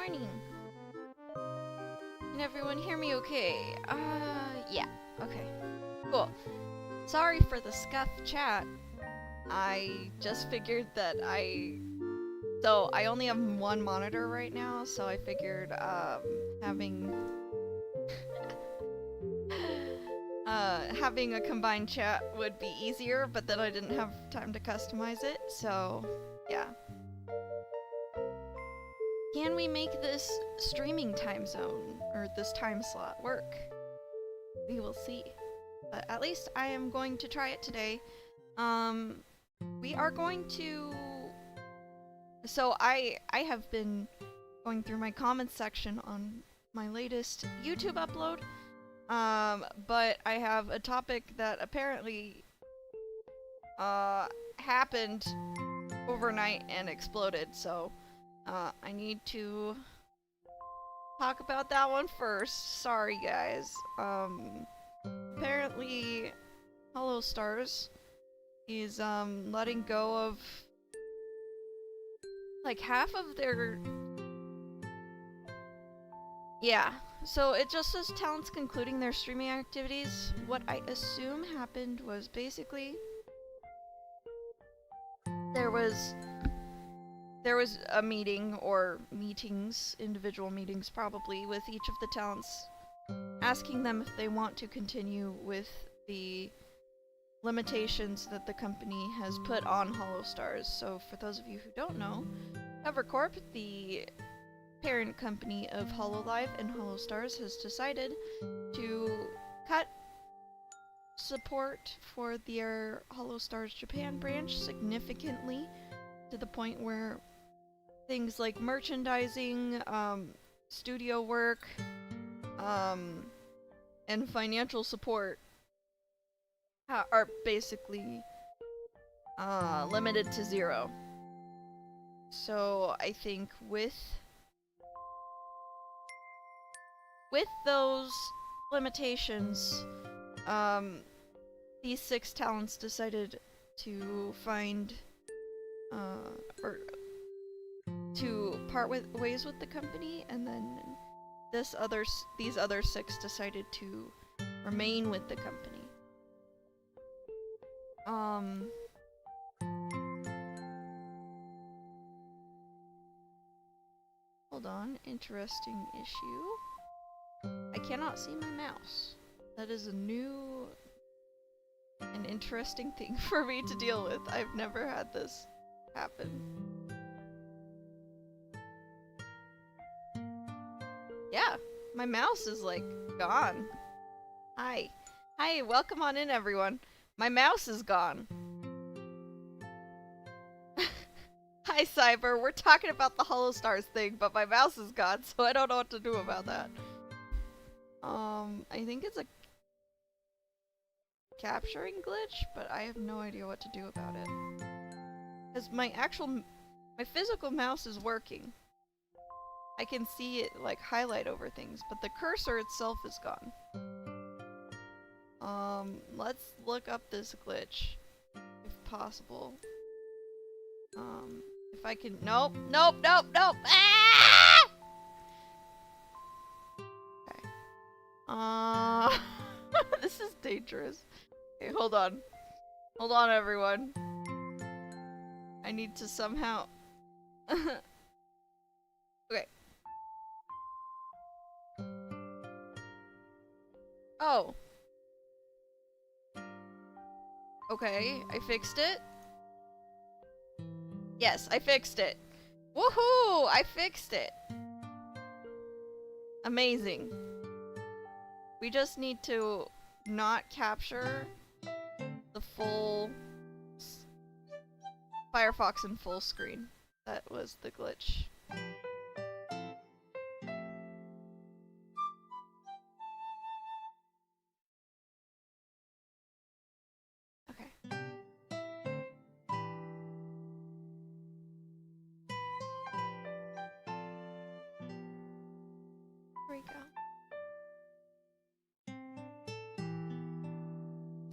morning. Can everyone hear me okay? Yeah. Okay. Cool. Sorry for the scuff chat. I just figured that So, I only have one monitor right now, so I figured, having... having a combined chat would be easier, but then I didn't have time to customize it, so... yeah. Can we make this streaming time zone, or this time slot, work? We will see. But at least I am going to try it today. We are going to... So I have been going through my comments section on my latest YouTube upload, but I have a topic that apparently happened overnight and exploded, so I need to talk about that one first. Sorry guys. Apparently Hollow Stars is letting go of like half of their... Yeah, so it just says talents concluding their streaming activities. What I assume happened was basically there was a meeting, or meetings, individual meetings probably, with each of the talents, asking them if they want to continue with the limitations that the company has put on Hollow Stars. So for those of you who don't know, Evercorp, the parent company of Hololive and Hollow Stars, has decided to cut support for their Hollow Stars Japan branch significantly, to the point where things like merchandising, studio work, and financial support are basically limited to 0. So I think with those limitations, these 6 talents decided to find or to part ways with the company, and then these other 6 decided to remain with the company. Hold on, interesting issue. I cannot see my mouse. That is an interesting thing for me to deal with. I've never had this happen. Yeah, my mouse is like gone. Hi, welcome on in everyone. My mouse is gone. Hi Cyber, we're talking about the Hollow Stars thing, but my mouse is gone, so I don't know what to do about that. I think it's a capturing glitch, but I have no idea what to do about it. Because my physical mouse is working. I can see it like highlight over things, but the cursor itself is gone. Let's look up this glitch, if possible. If I can— nope! Ah! Okay. This is dangerous. Okay, hold on. Hold on, everyone. I need to somehow... Okay. Oh. Okay, I fixed it. Yes, I fixed it. Woohoo! I fixed it. Amazing. We just need to not capture the full Firefox in full screen. That was the glitch. Okay. Here we go.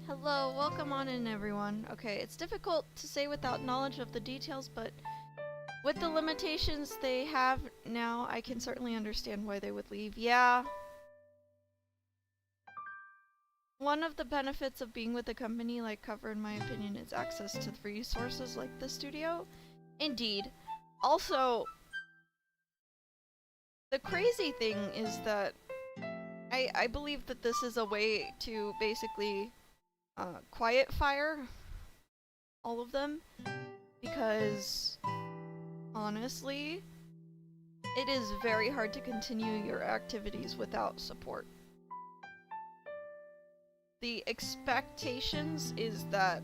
Hello, welcome on in everyone. Okay, it's difficult to say without knowledge of the details, but With the limitations they have now, I can certainly understand why they would leave. Yeah. One of the benefits of being with a company like Cover, in my opinion, is access to resources like the studio. Indeed. Also, the crazy thing is that I believe that this is a way to basically quiet fire all of them, because honestly, it is very hard to continue your activities without support. The expectations is that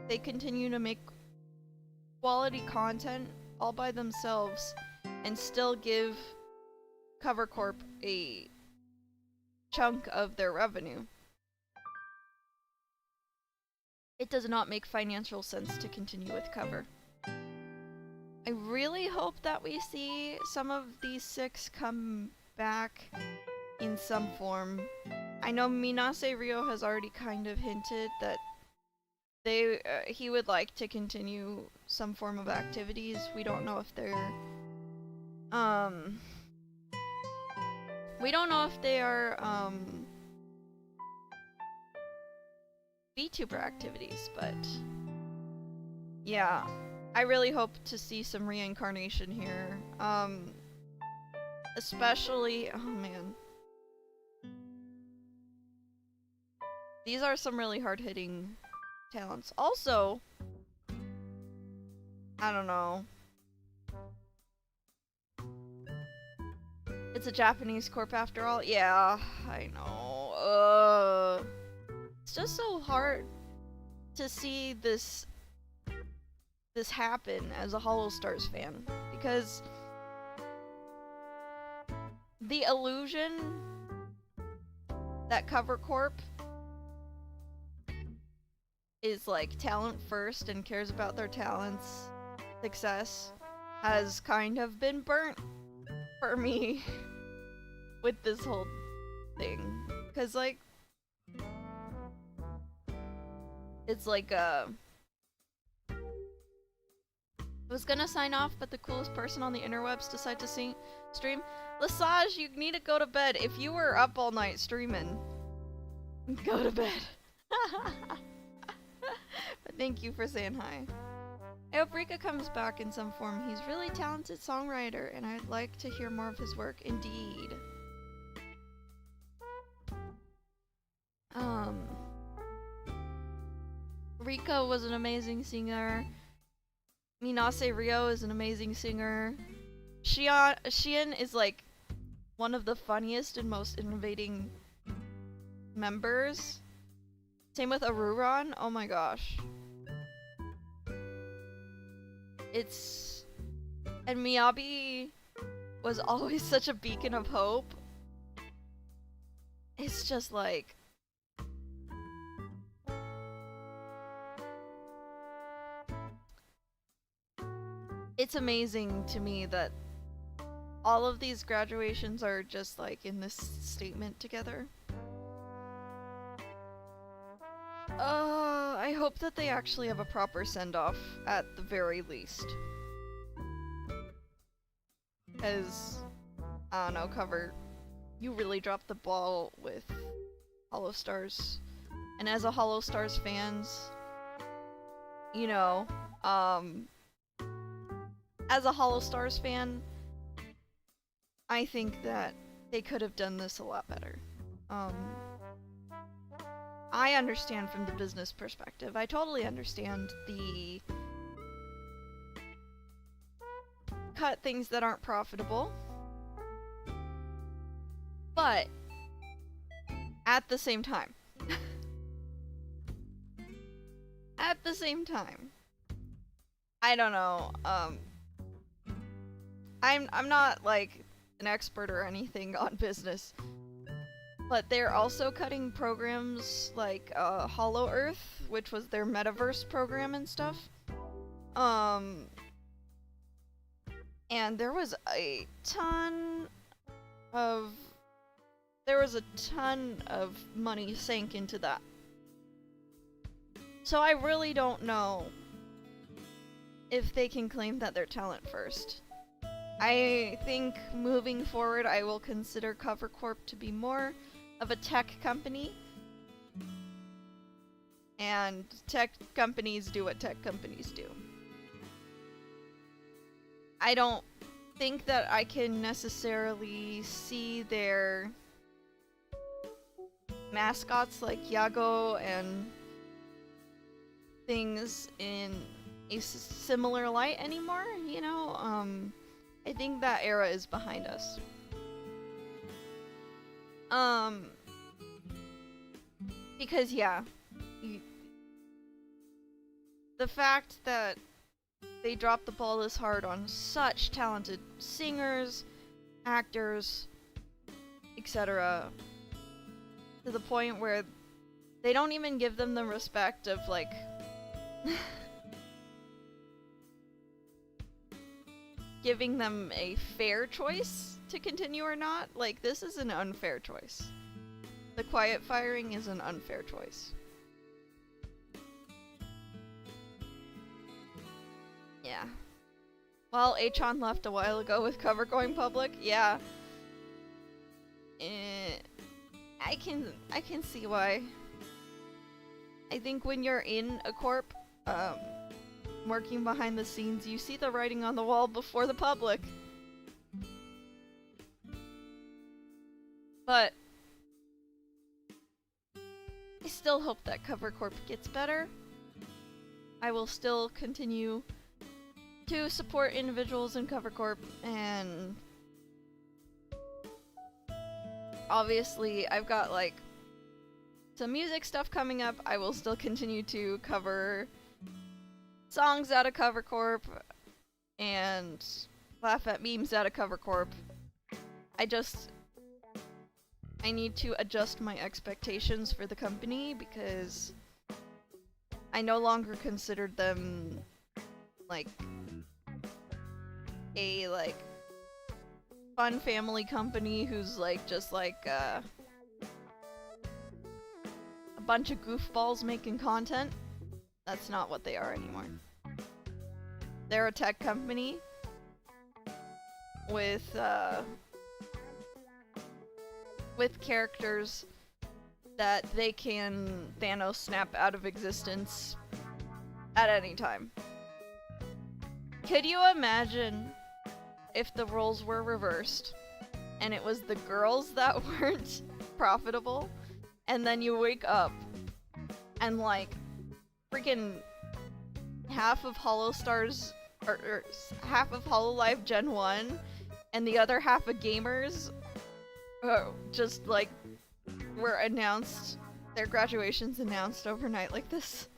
they continue to make quality content all by themselves and still give Cover Corp a chunk of their revenue. It does not make financial sense to continue with Cover. I really hope that we see some of these 6 come back in some form. I know Minase Ryo has already kind of hinted that he would like to continue some form of activities. We don't know if they're VTuber activities, but yeah, I really hope to see some reincarnation here. Especially, oh man. These are some really hard-hitting talents. Also, I don't know. It's a Japanese corp after all? Yeah, I know. It's just so hard to see this happen as a Hollow Stars fan, because the illusion that Cover Corp is like talent first and cares about their talents' success has kind of been burnt for me with this whole thing. Cause like, it's like I was gonna sign off, but the coolest person on the interwebs decided to stream. Lesage, you need to go to bed. If you were up all night streaming, go to bed. But thank you for saying hi. I hope Rika comes back in some form. He's a really talented songwriter, and I'd like to hear more of his work. Indeed. Rika was an amazing singer. Minase Ryo is an amazing singer. Shion is like one of the funniest and most innovating members. Same with Aruron. Oh my gosh. And Miyabi was always such a beacon of hope. It's just like, it's amazing to me that all of these graduations are just like in this statement together. I hope that they actually have a proper send-off at the very least. Because, I don't know, Cover, you really dropped the ball with Hollow Stars. And as a Hollow Stars fans, you know, as a Hollow Stars fan, I think that they could have done this a lot better. I understand from the business perspective. I totally understand the cut things that aren't profitable. But at the same time, I don't know. I'm not like an expert or anything on business, but they're also cutting programs like Hollow Earth, which was their metaverse program and stuff. And there was a ton of money sank into that. So I really don't know if they can claim that they're talent first. I think moving forward I will consider Cover Corp to be more of a tech company. And tech companies do what tech companies do. I don't think that I can necessarily see their mascots like Yago and things in a similar light anymore, you know? I think that era is behind us. Because yeah, the fact that they dropped the ball this hard on such talented singers, actors, etc., to the point where they don't even give them the respect of, like, giving them a fair choice to continue or not. Like, this is an unfair choice. The quiet firing is an unfair choice. Yeah. Well, Achon left a while ago with Cover going public. Yeah. I can see why. I think when you're in a corp, working behind the scenes, you see the writing on the wall before the public. But I still hope that Cover Corp gets better. I will still continue to support individuals in Cover Corp, and obviously I've got like some music stuff coming up. I will still continue to cover songs out of Cover Corp and laugh at memes out of Cover Corp. I need to adjust my expectations for the company because I no longer considered them like a fun family company who's like just like a bunch of goofballs making content. That's not what they are anymore. They're a tech company with characters that they can Thanos snap out of existence at any time. Could you imagine if the roles were reversed and it was the girls that weren't profitable, and then you wake up and like freaking half of Holostars or half of Hololive Gen 1 and the other half of gamers just like were announced, their graduations announced overnight like this.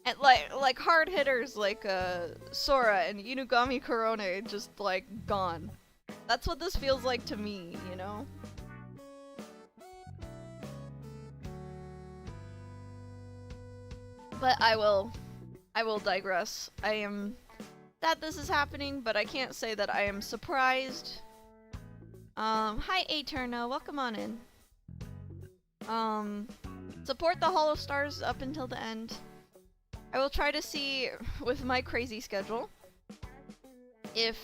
And like hard hitters like Sora and Inugami Korone just like gone. That's what this feels like to me, you know? But I will digress. I am sad this is happening, but I can't say that I am surprised. Hi Aeterna, welcome on in. Support the Holostars up until the end. I will try to see with my crazy schedule if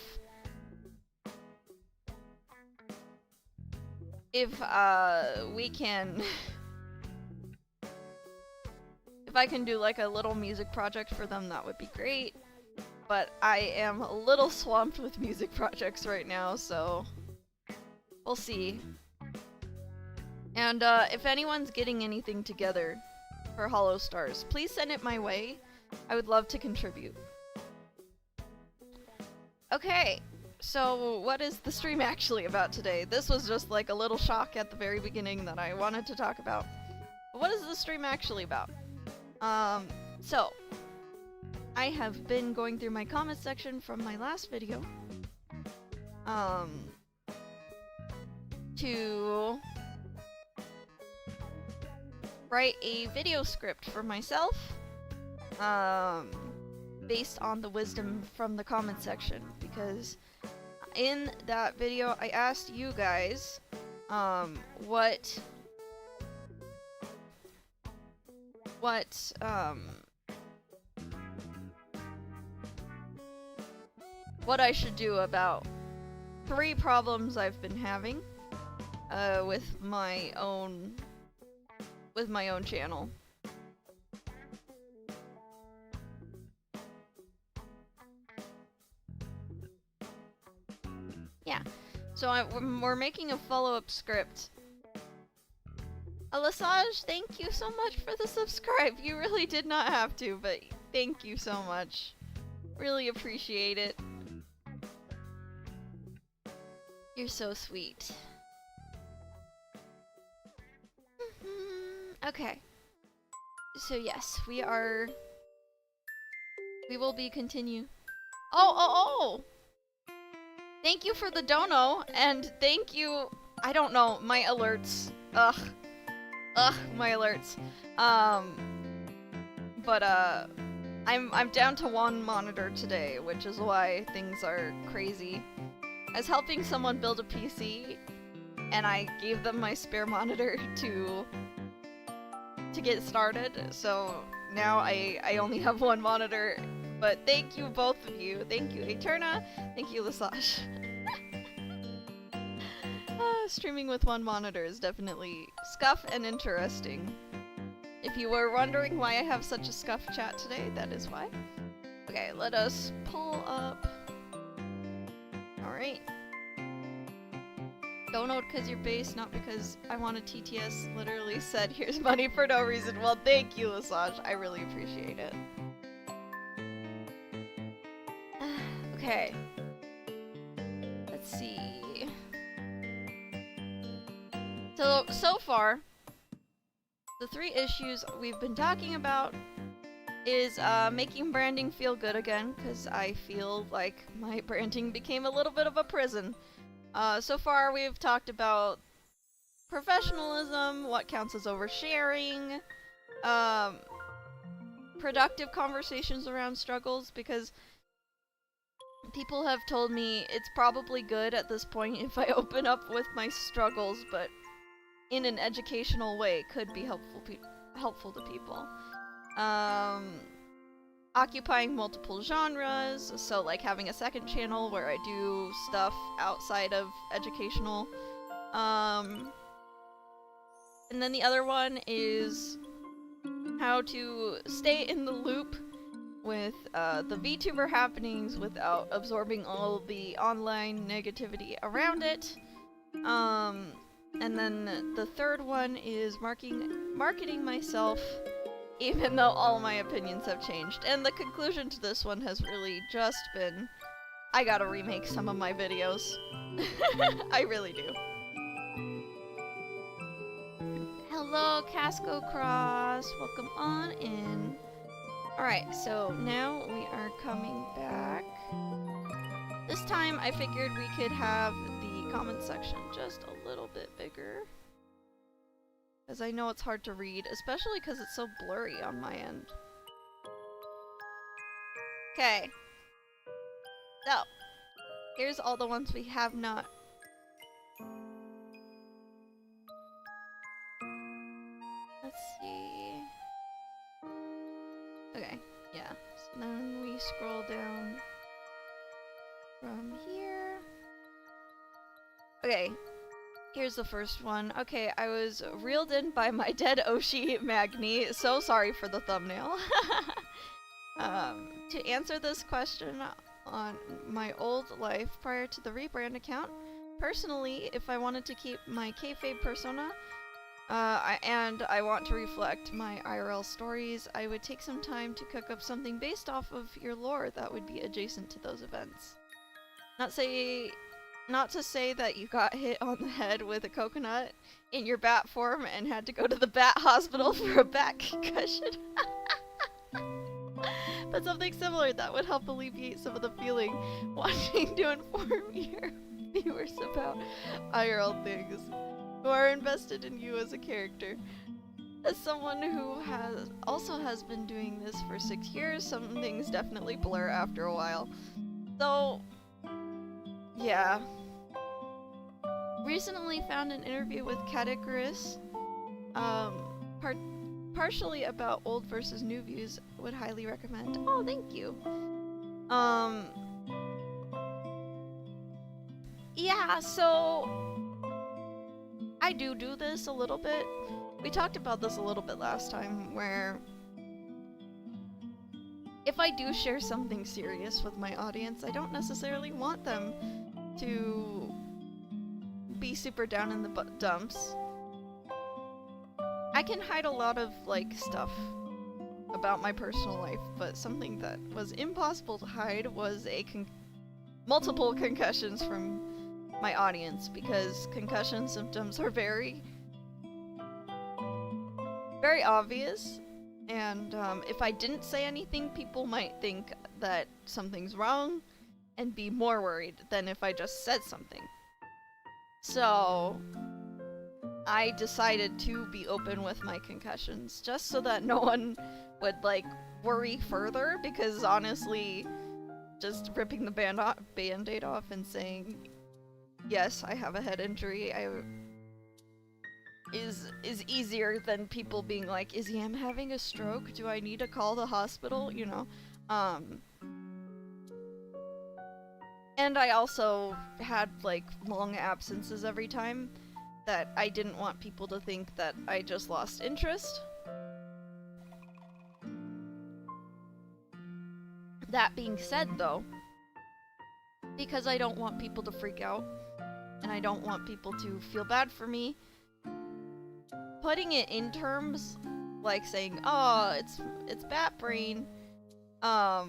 we can if I can do like a little music project for them, that would be great. But I am a little swamped with music projects right now, so we'll see. And if anyone's getting anything together for Holostars, please send it my way. I would love to contribute. Okay, so what is the stream actually about today? This was just like a little shock at the very beginning that I wanted to talk about. But what is the stream actually about? So I have been going through my comment section from my last video to write a video script for myself based on the wisdom from the comment section, because in that video I asked you guys what what I should do about 3 problems I've been having with my own channel. Yeah, so we're making a follow-up script. Lesage, thank you so much for the subscribe. You really did not have to, but thank you so much. Really appreciate it. You're so sweet. Okay. So yes, we will be continue. Oh! Thank you for the dono, and thank you, I don't know, my alerts. Ugh, my alerts. But I'm down to 1 monitor today, which is why things are crazy. I was helping someone build a PC, and I gave them my spare monitor to get started, so now I only have 1 monitor. But thank you, both of you. Thank you, Eterna. Thank you, Lesage. Streaming with 1 monitor is definitely scuff and interesting. If you were wondering why I have such a scuff chat today, that is why. Okay, let us pull up. Alright. Dono because you're base, not because I want a TTS. Literally said, here's money for no reason. Well, thank you, Lesage. I really appreciate it. Okay. Let's see. So far, the 3 issues we've been talking about is making branding feel good again, because I feel like my branding became a little bit of a prison. So far we've talked about professionalism, what counts as oversharing, productive conversations around struggles, because people have told me it's probably good at this point if I open up with my struggles, but in an educational way could be helpful to people. Occupying multiple genres, so like having a second channel where I do stuff outside of educational. And then the other one is how to stay in the loop with the VTuber happenings without absorbing all the online negativity around it. And then the third one is marketing myself, even though all my opinions have changed. And the conclusion to this one has really just been, I gotta remake some of my videos. I really do. Hello, Casco Cross. Welcome on in. Alright, so now we are coming back. This time I figured we could have the comment section just a little bit bigger, as I know it's hard to read, especially because it's so blurry on my end. Okay. So, here's all the ones we have not. Let's see. Okay, yeah. So then we scroll down from here. Okay, here's the first one. Okay, I was reeled in by my dead Oshi Magni. So sorry for the thumbnail. To answer this question on my old life prior to the rebrand account, personally, if I wanted to keep my kayfabe persona, and I want to reflect my IRL stories, I would take some time to cook up something based off of your lore that would be adjacent to those events. Not to say that you got hit on the head with a coconut in your bat form and had to go to the bat hospital for a back concussion. But something similar that would help alleviate some of the feeling, wanting to inform your viewers about IRL things who are invested in you as a character. As someone who has been doing this for 6 years, some things definitely blur after a while. So, yeah. Recently found an interview with Categoris, partially about old versus new views, would highly recommend. Oh, thank you. Yeah, so I do this a little bit. We talked about this a little bit last time, where if I do share something serious with my audience, I don't necessarily want them to be super down in the dumps. I can hide a lot of, like, stuff about my personal life, but something that was impossible to hide was multiple concussions from my audience, because concussion symptoms are very obvious, and if I didn't say anything, people might think that something's wrong and be more worried than if I just said something. So I decided to be open with my concussions, just so that no one would, like, worry further, because honestly, just ripping the band-aid off and saying, yes, I have a head injury, is easier than people being like, Izzy, I'm having a stroke, do I need to call the hospital, you know? And I also had, like, long absences every time, that I didn't want people to think that I just lost interest. That being said, though, because I don't want people to freak out, and I don't want people to feel bad for me, putting it in terms like saying, oh, it's bat brain, I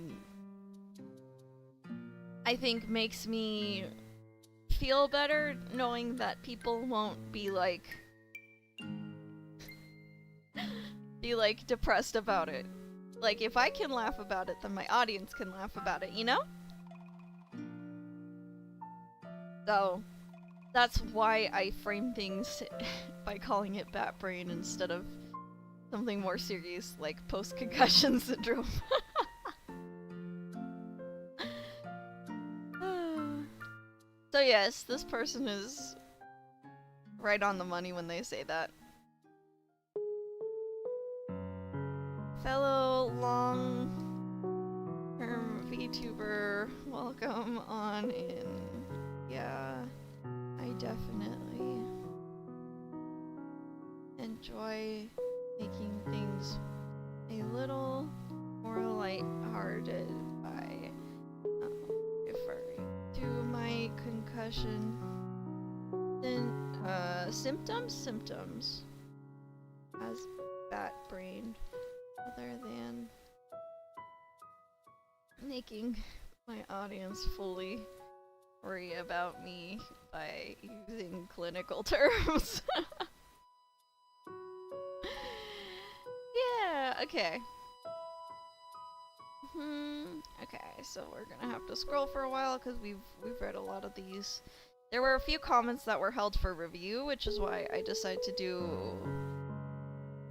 think makes me feel better, knowing that people won't be like depressed about it. Like, if I can laugh about it, then my audience can laugh about it, you know? So that's why I frame things by calling it bat brain instead of something more serious like post-concussion syndrome. So yes, this person is right on the money when they say that. Fellow long-term VTuber, welcome on in. Yeah, I definitely enjoy making things a little more lighthearted by referring to my concussion symptoms as bat brain, rather than making my audience fully worry about me by using clinical terms. Yeah, okay. Okay, so we're gonna have to scroll for a while because we've read a lot of these. There were a few comments that were held for review, which is why I decided to do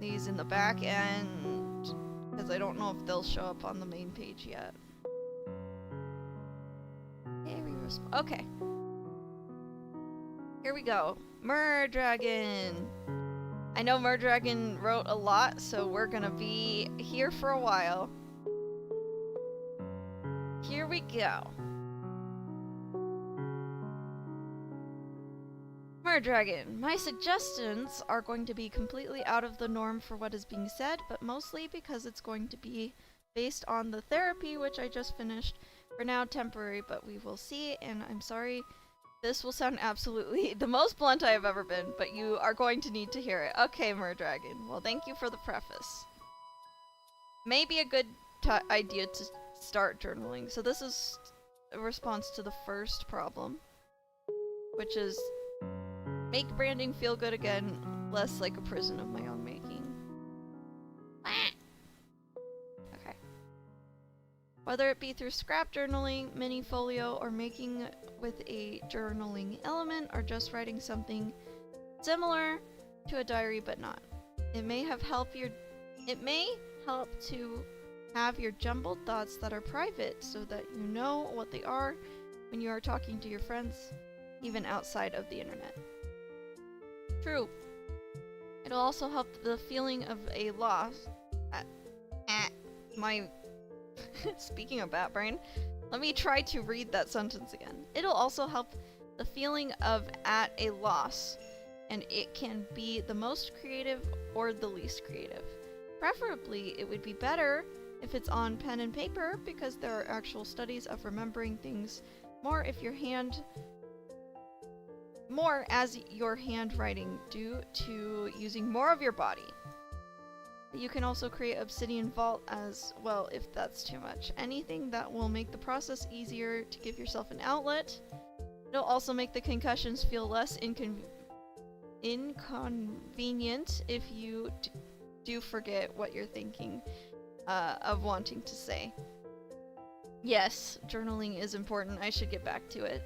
these in the back end, because I don't know if they'll show up on the main page yet. Okay. Here we go. Murdragon! I know Murdragon wrote a lot, so we're gonna be here for a while. Here we go. Murdragon, my suggestions are going to be completely out of the norm for what is being said, but mostly because it's going to be based on the therapy, which I just finished. For now, temporary, but we will see, and I'm sorry, this will sound absolutely the most blunt I have ever been, but you are going to need to hear it. Okay, Murdragon, well, thank you for the preface. Maybe a good idea to start journaling. So this is a response to the first problem, which is make branding feel good again, less like a prison of my own making. Okay. Whether it be through scrap journaling, mini folio, or making with a journaling element, or just writing something similar to a diary but not. It may help to have your jumbled thoughts that are private so that you know what they are when you are talking to your friends, even outside of the internet. True. It'll also help the feeling of a loss. Speaking of bat brain, let me try to read that sentence again. It'll also help the feeling of at a loss, and it can be the most creative or the least creative. Preferably, it would be better if it's on pen and paper, because there are actual studies of remembering things more as your handwriting due to using more of your body. You can also create Obsidian Vault as well if that's too much. Anything that will make the process easier to give yourself an outlet. It'll also make the concussions feel less inconvenient if you do forget what you're thinking of wanting to say. Yes, journaling is important. I should get back to it.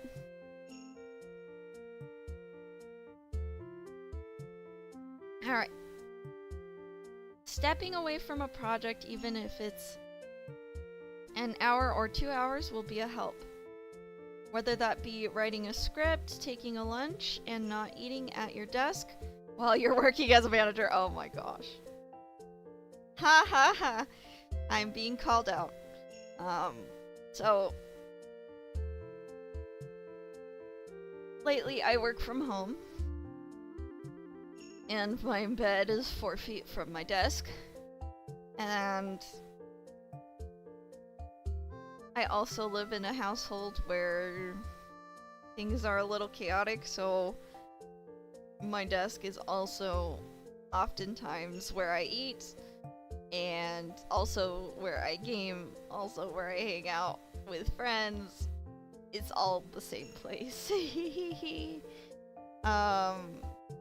Alright. Stepping away from a project, even if it's an hour or 2 hours, will be a help. Whether that be writing a script, taking a lunch, and not eating at your desk while you're working as a manager. Oh my gosh. Ha ha ha. I'm being called out. So lately I work from home, and my bed is 4 feet from my desk, and I also live in a household where things are a little chaotic, so my desk is also oftentimes where I eat, and also where I game, also where I hang out with friends. It's all the same place.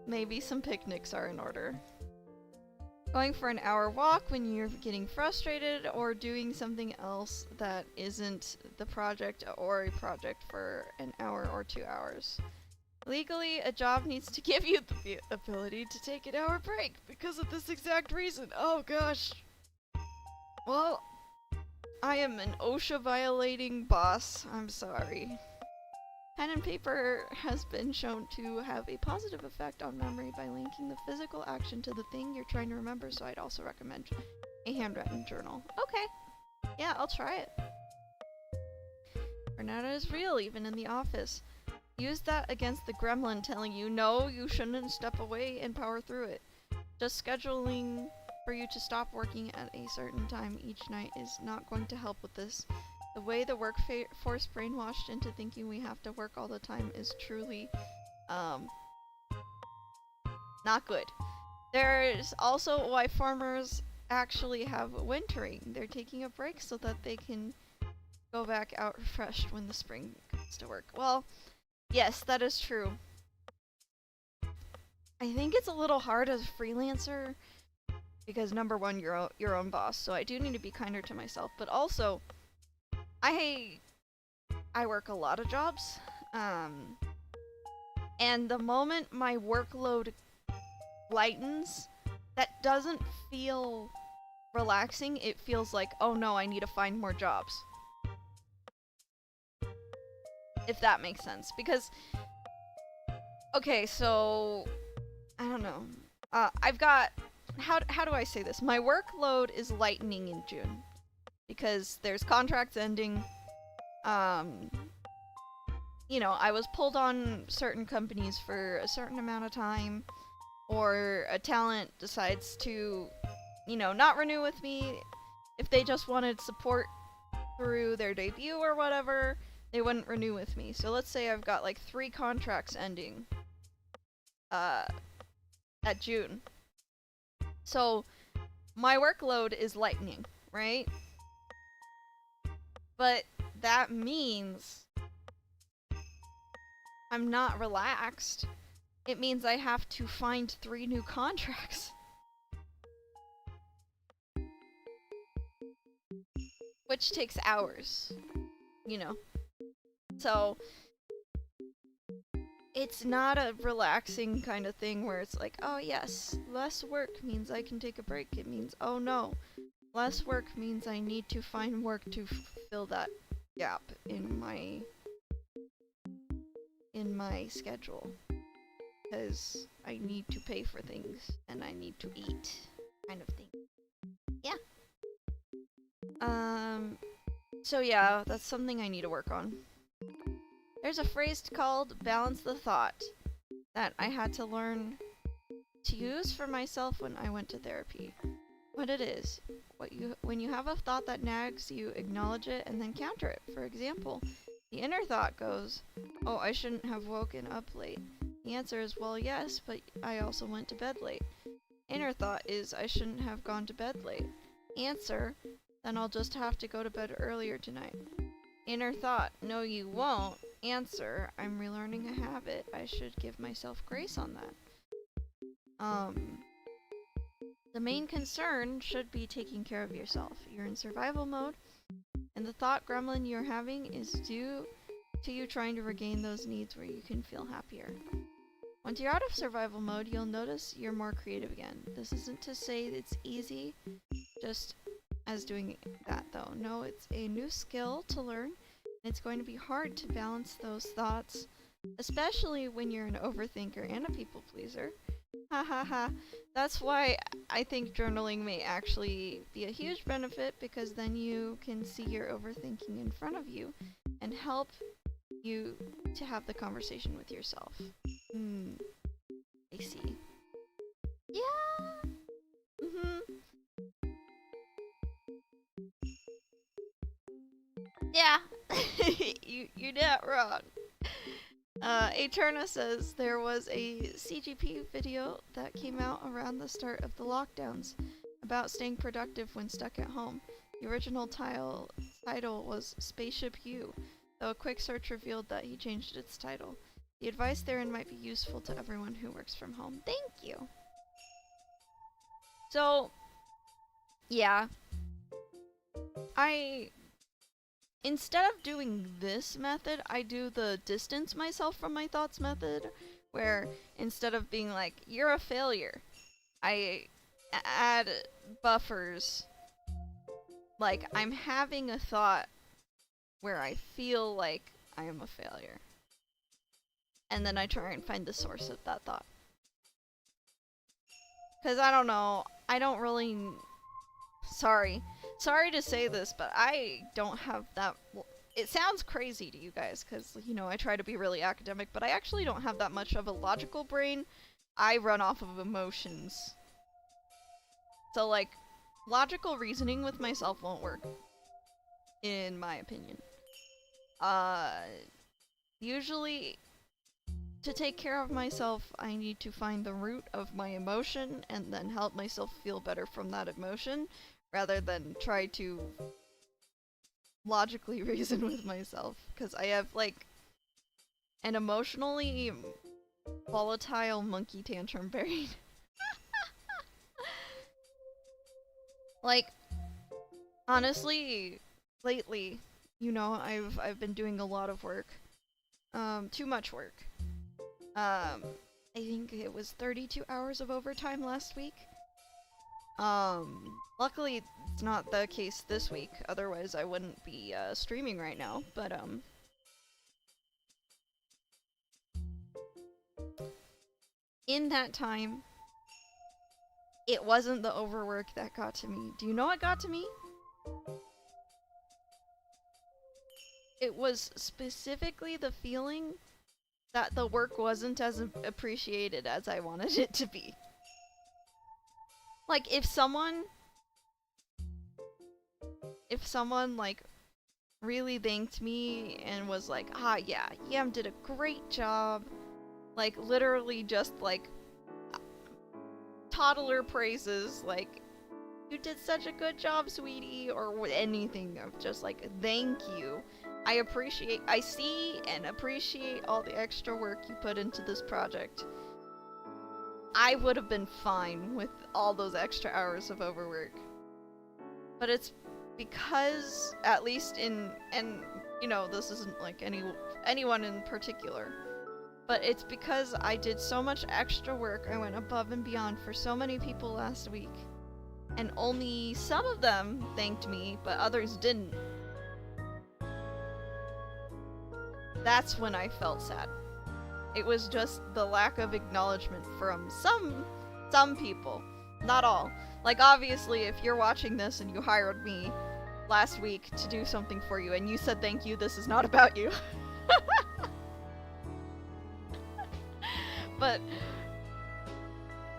Maybe some picnics are in order. Going for an hour walk when you're getting frustrated, or doing something else that isn't the project or a project for an hour or 2 hours. Legally, a job needs to give you the ability to take an hour break because of this exact reason. Oh gosh. Well, I am an OSHA violating boss. I'm sorry. Pen and paper has been shown to have a positive effect on memory by linking the physical action to the thing you're trying to remember, so I'd also recommend a handwritten journal. Okay. Yeah, I'll try it. Burnout is real, even in the office. Use that against the gremlin telling you, no, you shouldn't step away, and power through it. Just scheduling for you to stop working at a certain time each night is not going to help with this. The way the workforce brainwashed into thinking we have to work all the time is truly, not good. There's also why farmers actually have wintering. They're taking a break so that they can go back out refreshed when the spring comes to work. Well, yes, that is true. I think it's a little hard as a freelancer because, number one, you're your own boss, so I do need to be kinder to myself, but also I work a lot of jobs, and the moment my workload lightens, that doesn't feel relaxing. It feels like, oh no, I need to find more jobs. If that makes sense. Because, okay, so, I don't know. I've got, how do I say this? My workload is lightening in June. Because there's contracts ending. You know, I was pulled on certain companies for a certain amount of time, or a talent decides to, you know, not renew with me. If they just wanted support through their debut or whatever, they wouldn't renew with me. So let's say I've got like 3 contracts ending at June. So my workload is lightening, right? But that means I'm not relaxed. It means I have to find 3 new contracts. Which takes hours, you know. So it's not a relaxing kind of thing where it's like, oh yes, less work means I can take a break. It means, oh no, less work means I need to find work to fill that gap in my schedule, because I need to pay for things and I need to eat, kind of thing. Yeah. So yeah, that's something I need to work on. There's a phrase called balance the thought that I had to learn to use for myself when I went to therapy. What it is, when you have a thought that nags, you acknowledge it and then counter it. For example, the inner thought goes, "Oh, I shouldn't have woken up late." The answer is, "Well, yes, but I also went to bed late." Inner thought is, "I shouldn't have gone to bed late." Answer, "Then I'll just have to go to bed earlier tonight." Inner thought, "No, you won't." Answer, "I'm relearning a habit. I should give myself grace on that." The main concern should be taking care of yourself. You're in survival mode, and the thought gremlin you're having is due to you trying to regain those needs where you can feel happier. Once you're out of survival mode, you'll notice you're more creative again. This isn't to say it's easy, just as doing that though. No, it's a new skill to learn, and it's going to be hard to balance those thoughts, especially when you're an overthinker and a people pleaser. Ha ha ha. That's why I think journaling may actually be a huge benefit, because then you can see your overthinking in front of you and help you to have the conversation with yourself. I see. Yeah. Yeah. You're not wrong. Eterna says there was a CGP video that came out around the start of the lockdowns about staying productive when stuck at home. The original title was Spaceship U, though a quick search revealed that he changed its title. The advice therein might be useful to everyone who works from home. Thank you! So, yeah. Instead of doing this method, I do the distance myself from my thoughts method, where instead of being like, "You're a failure," I add buffers. Like, I'm having a thought where I feel like I am a failure. And then I try and find the source of that thought. Because I don't know, I don't really... Sorry to say this, but I don't have that... It sounds crazy to you guys, because, you know, I try to be really academic, but I actually don't have that much of a logical brain. I run off of emotions. So, like, logical reasoning with myself won't work, in my opinion. Usually, to take care of myself, I need to find the root of my emotion and then help myself feel better from that emotion, rather than try to logically reason with myself. Because I have, like, an emotionally volatile monkey tantrum brain. Like, honestly, lately, you know, I've been doing a lot of work. Too much work. I think it was 32 hours of overtime last week. Luckily it's not the case this week, otherwise I wouldn't be, streaming right now, but, in that time, it wasn't the overwork that got to me. Do you know what got to me? It was specifically the feeling that the work wasn't as appreciated as I wanted it to be. Like, if someone, like, really thanked me and was like, "Ah, yeah, Yam did a great job," like, literally just, like, toddler praises, like, "You did such a good job, sweetie," or anything of just, like, "Thank you. I see and appreciate all the extra work you put into this project." I would have been fine with all those extra hours of overwork. But it's because, at least and you know, this isn't like anyone in particular, but it's because I did so much extra work, I went above and beyond for so many people last week, and only some of them thanked me, but others didn't. That's when I felt sad. It was just the lack of acknowledgement from some people. Not all. Like, obviously, if you're watching this and you hired me last week to do something for you and you said thank you, this is not about you. But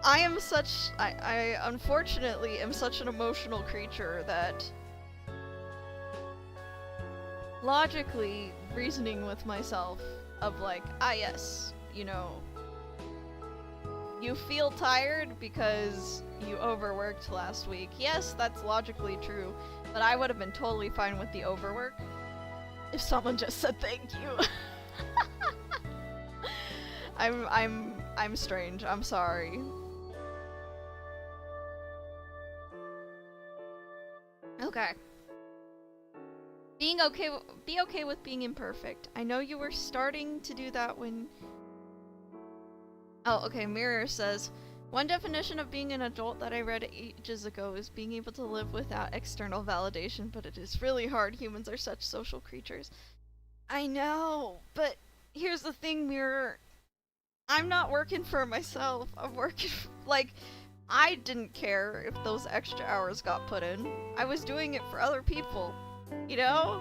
I unfortunately am such an emotional creature that logically reasoning with myself of like, yes, you know, you feel tired because you overworked last week. Yes, that's logically true, but I would have been totally fine with the overwork if someone just said thank you. I'm strange. I'm sorry. Okay. Be okay with being imperfect. I know you were starting to do that when... Oh, okay, Mirror says, one definition of being an adult that I read ages ago is being able to live without external validation, but it is really hard. Humans are such social creatures. I know, but here's the thing, Mirror. I'm not working for myself. I'm working like, I didn't care if those extra hours got put in. I was doing it for other people, you know?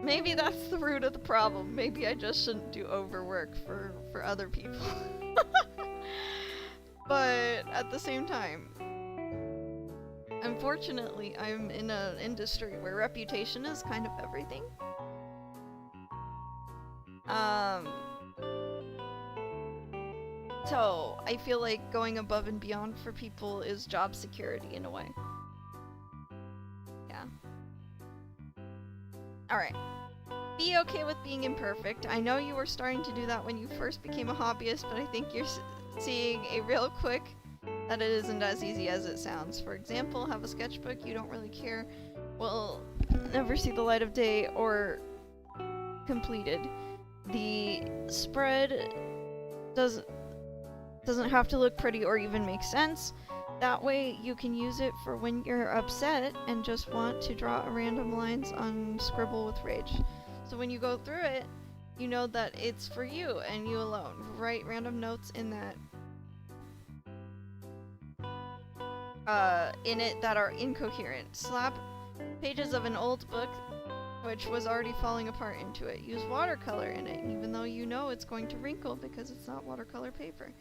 Maybe that's the root of the problem. Maybe I just shouldn't do overwork for other people. But at the same time, unfortunately, I'm in an industry where reputation is kind of everything. So I feel like going above and beyond for people is job security in a way. Yeah. Alright. Be okay with being imperfect. I know you were starting to do that when you first became a hobbyist, but I think you're seeing a real quick that it isn't as easy as it sounds. For example, have a sketchbook you don't really care will never see the light of day or completed. The spread doesn't have to look pretty or even make sense. That way you can use it for when you're upset and just want to draw random lines on Scribble with Rage. So when you go through it, you know that it's for you and you alone. Write random notes in that in it that are incoherent. Slap pages of an old book which was already falling apart into it. Use watercolor in it, even though you know it's going to wrinkle because it's not watercolor paper.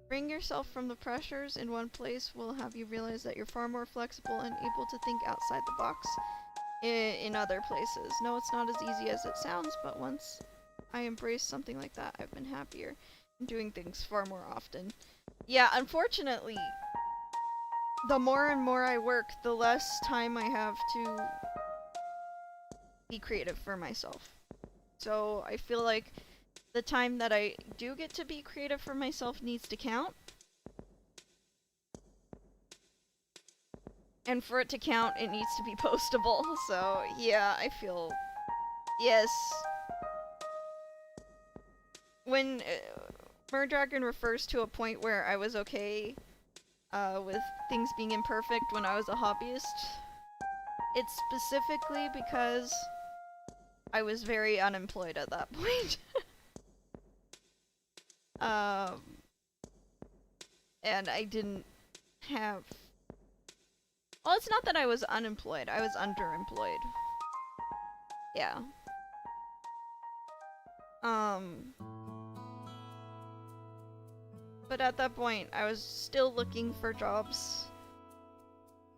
Bring yourself from the pressures in one place will have you realize that you're far more flexible and able to think outside the box in other places. No, it's not as easy as it sounds, but once I embraced something like that, I've been happier and doing things far more often. Yeah, unfortunately, the more and more I work, the less time I have to be creative for myself. So I feel like the time that I do get to be creative for myself needs to count. And for it to count, it needs to be postable. So yeah, I feel... Yes. When Murdragon refers to a point where I was okay with things being imperfect when I was a hobbyist, it's specifically because I was very unemployed at that point. And I didn't have... Well, it's not that I was unemployed, I was underemployed. Yeah. But at that point, I was still looking for jobs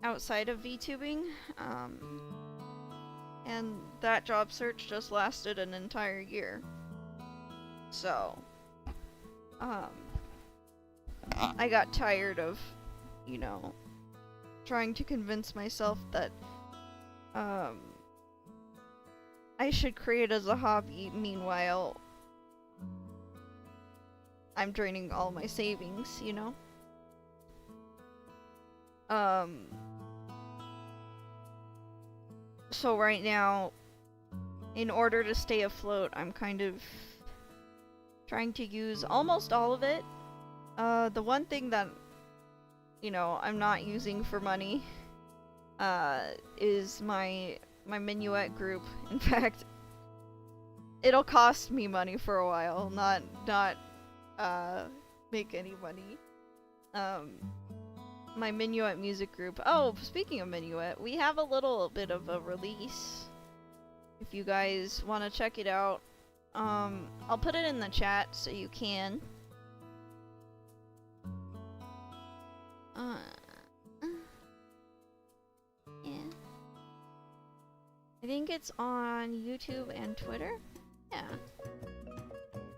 outside of VTubing, and that job search just lasted an entire year. So, I got tired of, you know, trying to convince myself that, I should create as a hobby, meanwhile, I'm draining all my savings, you know? So right now, in order to stay afloat, I'm kind of trying to use almost all of it. The one thing that, you know, I'm not using for money, is my Minuet group. In fact, it'll cost me money for a while, not make any money. My Minuet music group. Oh, speaking of Minuet, we have a little bit of a release. If you guys want to check it out, I'll put it in the chat so you can. Yeah. I think it's on YouTube and Twitter. Yeah.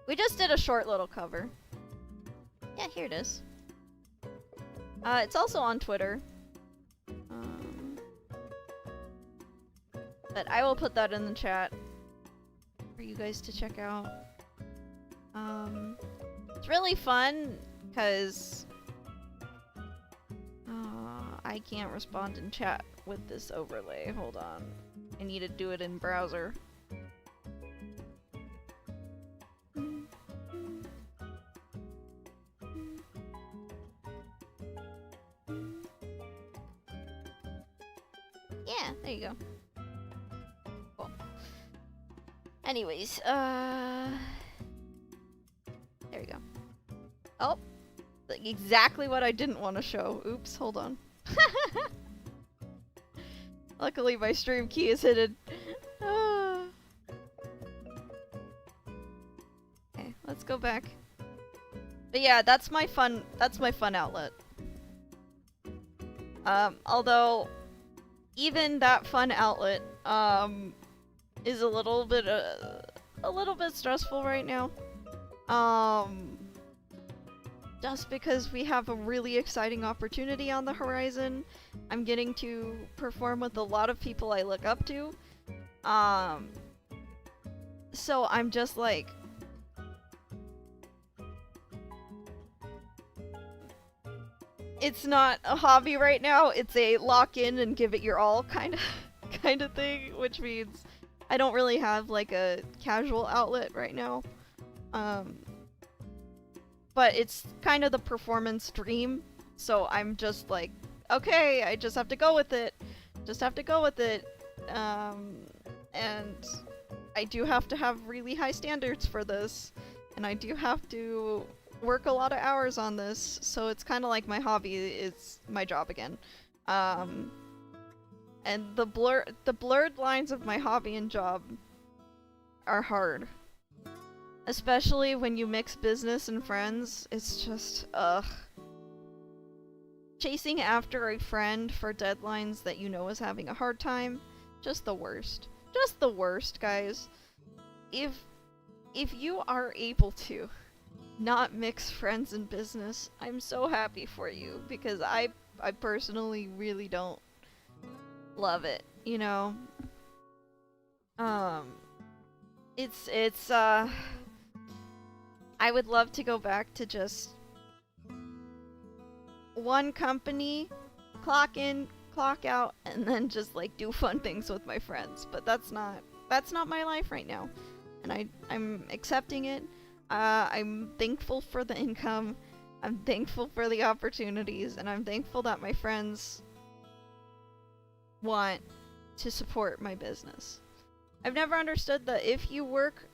We just did a short little cover. Yeah, here it is. It's also on Twitter. But I will put that in the chat for you guys to check out. It's really fun because I can't respond in chat with this overlay. Hold on. I need to do it in browser. Yeah, there you go. Cool. Anyways, there we go. Oh, like exactly what I didn't want to show. Oops, hold on. Luckily my stream key is hidden. Okay, let's go back. But yeah, that's my fun outlet. Although even that fun outlet is a little bit stressful right now. Just because we have a really exciting opportunity on the horizon. I'm getting to perform with a lot of people I look up to. So I'm just like, it's not a hobby right now, it's a lock in and give it your all kind of thing, which means I don't really have like a casual outlet right now. But it's kind of the performance dream, so I'm just like, okay, I just have to go with it. And I do have to have really high standards for this, and I do have to work a lot of hours on this, so it's kind of like my hobby is my job again. And the blurred lines of my hobby and job are hard. Especially when you mix business and friends, it's just, ugh. Chasing after a friend for deadlines that you know is having a hard time, just the worst. Just the worst, guys. If you are able to not mix friends and business, I'm so happy for you, because I personally really don't love it, you know? I would love to go back to just one company, clock in, clock out, and then just like do fun things with my friends. But that's not my life right now, and I'm accepting it. I'm thankful for the income. I'm thankful for the opportunities, and I'm thankful that my friends want to support my business. I've never understood that if you work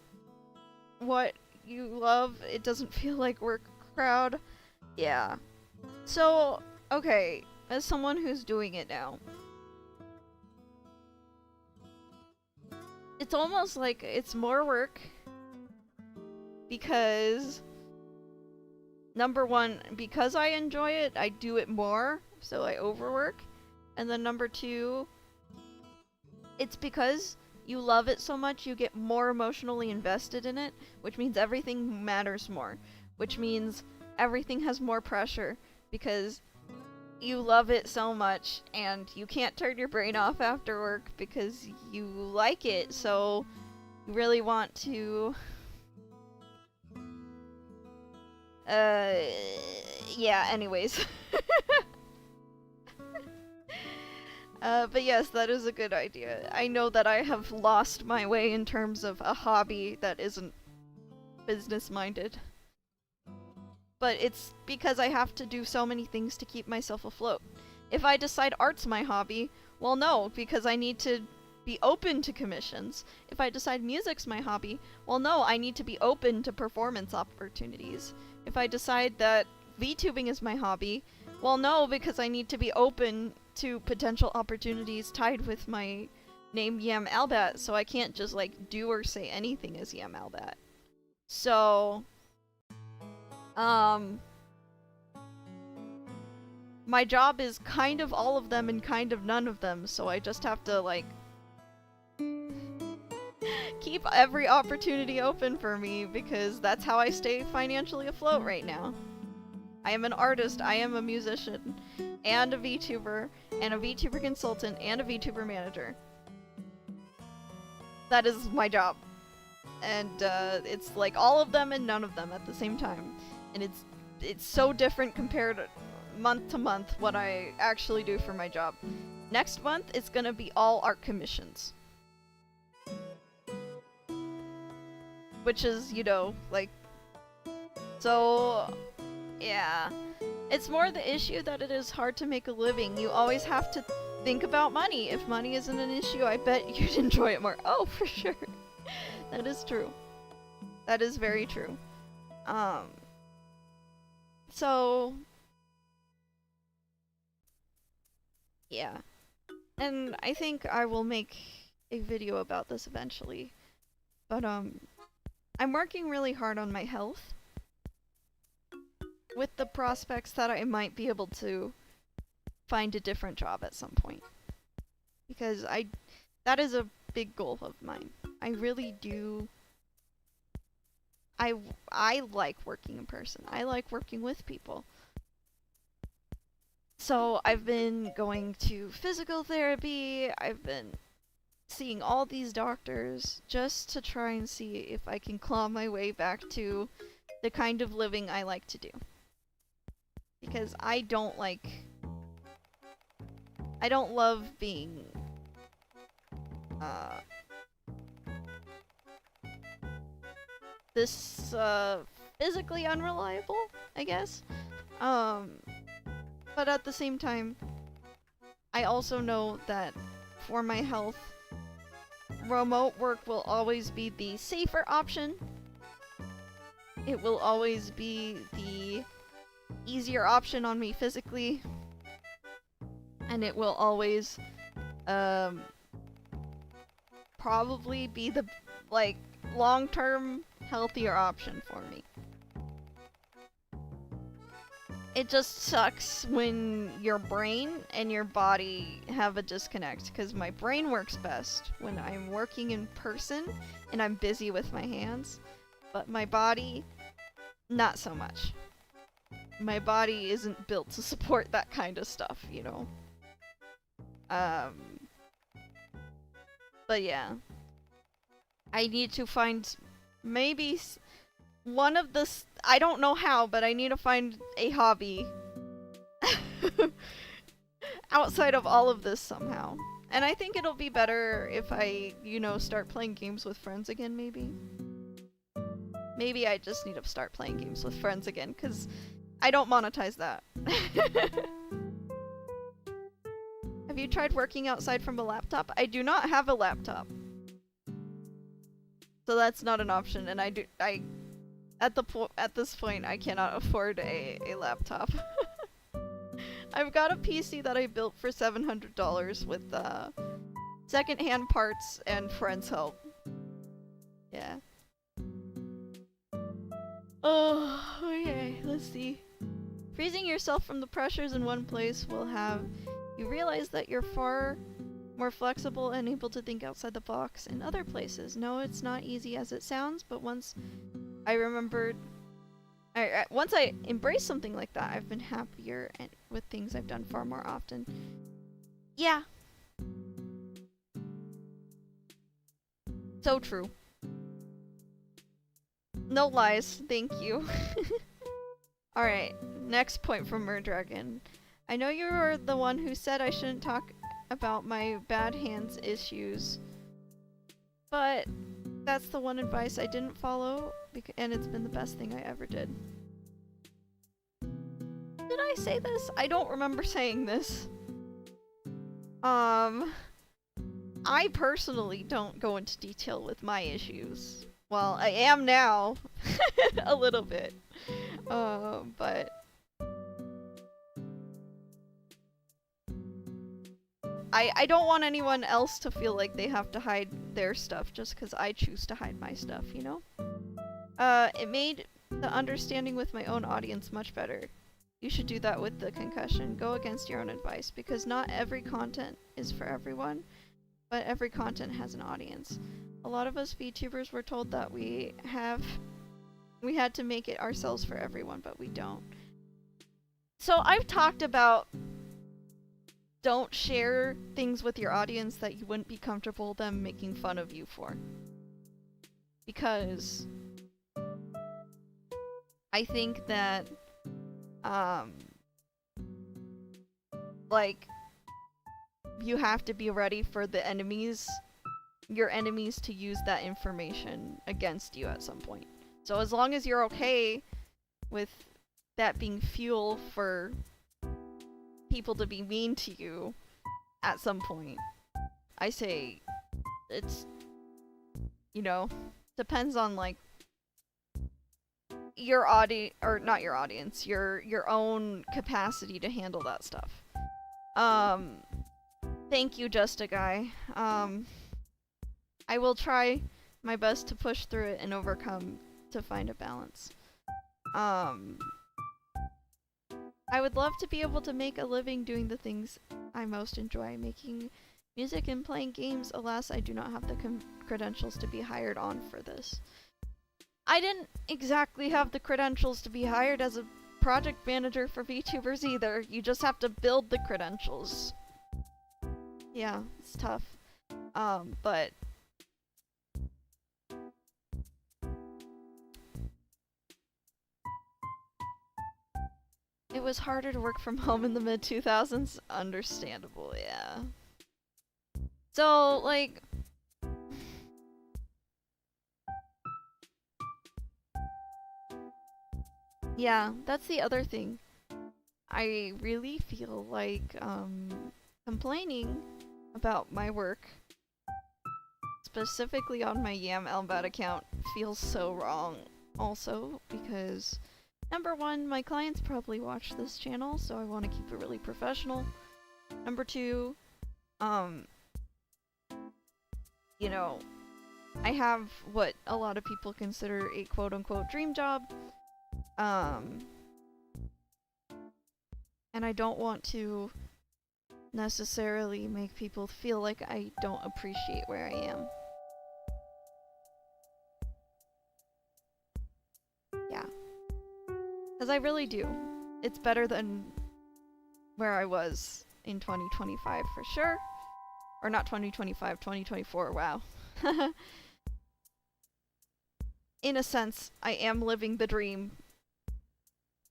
what you love, it doesn't feel like work crowd. Yeah. So, okay, as someone who's doing it now, it's almost like it's more work because, number one, because I enjoy it, I do it more, so I overwork. And then number two, it's because you love it so much, you get more emotionally invested in it, which means everything matters more, which means everything has more pressure, because you love it so much, and you can't turn your brain off after work because you like it, so you really want to... yeah, anyways. But yes, that is a good idea. I know that I have lost my way in terms of a hobby that isn't business-minded. But it's because I have to do so many things to keep myself afloat. If I decide art's my hobby, well no, because I need to be open to commissions. If I decide music's my hobby, well no, I need to be open to performance opportunities. If I decide that VTubing is my hobby, well no, because I need to be open to potential opportunities tied with my name Yam Albat, so I can't just like do or say anything as Yam Albat. So, my job is kind of all of them and kind of none of them, so I just have to like keep every opportunity open for me because that's how I stay financially afloat right now. I am an artist, I am a musician, and a VTuber, and a VTuber consultant, and a VTuber manager. That is my job. And it's like all of them and none of them at the same time. And it's so different compared month to month what I actually do for my job. Next month, it's gonna be all art commissions. Which is, you know, like... So... yeah. It's more the issue that it is hard to make a living. You always have to think about money. If money isn't an issue, I bet you'd enjoy it more. Oh, for sure. That is true. That is very true. So... yeah. And I think I will make a video about this eventually. But, I'm working really hard on my health. With the prospects that I might be able to find a different job at some point. Because that is a big goal of mine. I really do... I like working in person. I like working with people. So I've been going to physical therapy, I've been seeing all these doctors just to try and see if I can claw my way back to the kind of living I like to do. Because I don't love being, this, physically unreliable, I guess. But at the same time, I also know that for my health, remote work will always be the safer option. It will always be the easier option on me physically. And it will always, probably be the, like, long-term healthier option for me. It just sucks when your brain and your body have a disconnect, because my brain works best when I'm working in person and I'm busy with my hands, but my body, not so much. My body isn't built to support that kind of stuff, you know? But yeah. I need to find maybe one of the... I don't know how, but I need to find a hobby outside of all of this somehow. And I think it'll be better if I, you know, start playing games with friends again, maybe. Maybe I just need to start playing games with friends again, because I don't monetize that. Have you tried working outside from a laptop? I do not have a laptop. So that's not an option, and at this point, I cannot afford a laptop. I've got a PC that I built for $700 with secondhand parts and friends' help. Yeah. Oh, okay, let's see. Freezing yourself from the pressures in one place will have you realize that you're far more flexible and able to think outside the box in other places. No, it's not easy as it sounds, but once I embrace something like that, I've been happier and with things I've done far more often. Yeah. So true. No lies, thank you. Alright, next point from Murdragon. I know you were the one who said I shouldn't talk about my bad hands issues, but that's the one advice I didn't follow, and it's been the best thing I ever did. Did I say this? I don't remember saying this. I personally don't go into detail with my issues. Well, I am now, a little bit, but I don't want anyone else to feel like they have to hide their stuff just because I choose to hide my stuff, you know? It made the understanding with my own audience much better. You should do that with the concussion. Go against your own advice, because not every content is for everyone, but every content has an audience. A lot of us VTubers were told that we had to make it ourselves for everyone, but we don't. So I've talked about don't share things with your audience that you wouldn't be comfortable them making fun of you for. Because I think that like you have to be ready for your enemies to use that information against you at some point. So as long as you're okay with that being fuel for people to be mean to you at some point, I say it's, you know, depends on like your audience, or not your audience, your own capacity to handle that stuff. Thank you, Just a Guy. I will try my best to push through it and overcome to find a balance. I would love to be able to make a living doing the things I most enjoy, making music and playing games. Alas, I do not have the credentials to be hired on for this. I didn't exactly have the credentials to be hired as a project manager for VTubers either. You just have to build the credentials. Yeah, it's tough. But it was harder to work from home in the mid-2000s. Understandable, yeah. So, like, yeah, that's the other thing. I really feel like, complaining about my work, specifically on my Yam Elmbat account, feels so wrong. Also, because, number one, my clients probably watch this channel, so I want to keep it really professional. Number two, you know, I have what a lot of people consider a quote-unquote dream job. And I don't want to necessarily make people feel like I don't appreciate where I am. Yeah. Because I really do. It's better than where I was in 2025 for sure. Or not 2025, 2024, wow. In a sense, I am living the dream.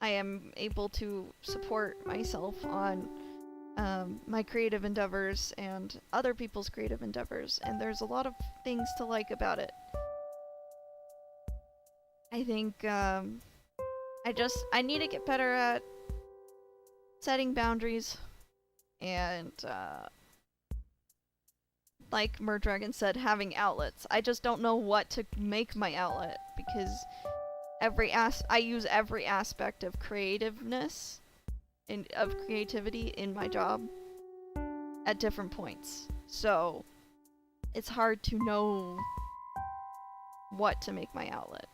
I am able to support myself on my creative endeavors and other people's creative endeavors, and there's a lot of things to like about it. I think I need to get better at setting boundaries and like Murdragon said, having outlets. I just don't know what to make my outlet, because I use every aspect of creativeness and of creativity in my job at different points. So it's hard to know what to make my outlet.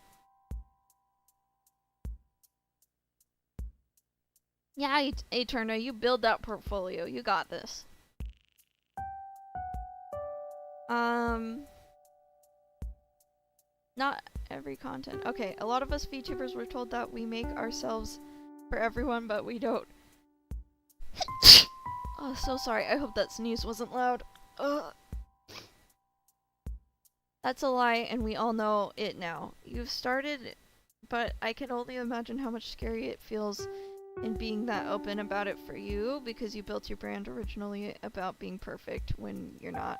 Yeah, Eterna, you build that portfolio. You got this. Not every content. Okay, a lot of us VTubers were told that we make ourselves for everyone, but we don't. Oh, so sorry. I hope that sneeze wasn't loud. Ugh. That's a lie, and we all know it now. You've started, but I can only imagine how much scary it feels in being that open about it for you, because you built your brand originally about being perfect when you're not.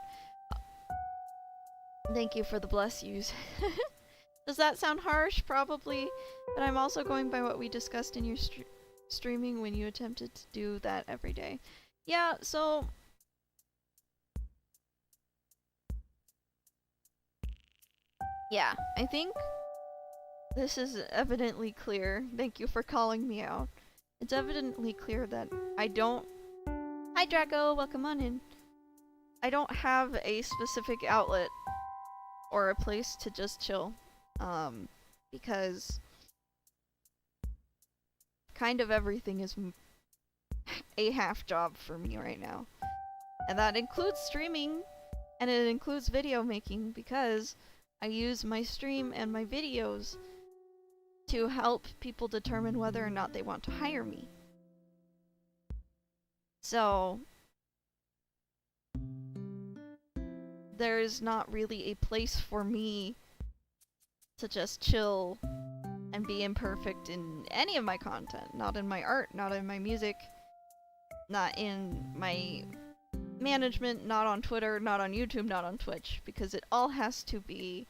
Thank you for the bless yous. Does that sound harsh? Probably, but I'm also going by what we discussed in your streaming when you attempted to do that every day. Yeah, so yeah, I think this is evidently clear. Thank you for calling me out. It's evidently clear that I don't... Hi Draco, welcome on in. I don't have a specific outlet or a place to just chill, because kind of everything is a half job for me right now. And that includes streaming, and it includes video making, because I use my stream and my videos to help people determine whether or not they want to hire me. So there's not really a place for me to just chill and be imperfect in any of my content. Not in my art, not in my music, not in my management, not on Twitter, not on YouTube, not on Twitch, because it all has to be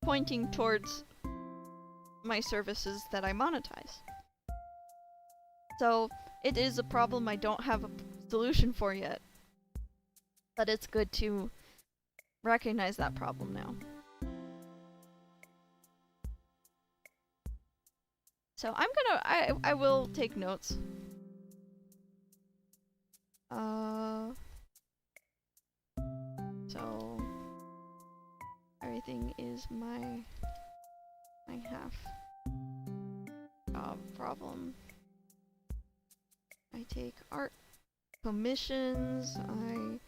pointing towards my services that I monetize. So it is a problem I don't have a solution for yet, but it's good to recognize that problem now. So I will take notes. So everything is my half job problem. I take art commissions, I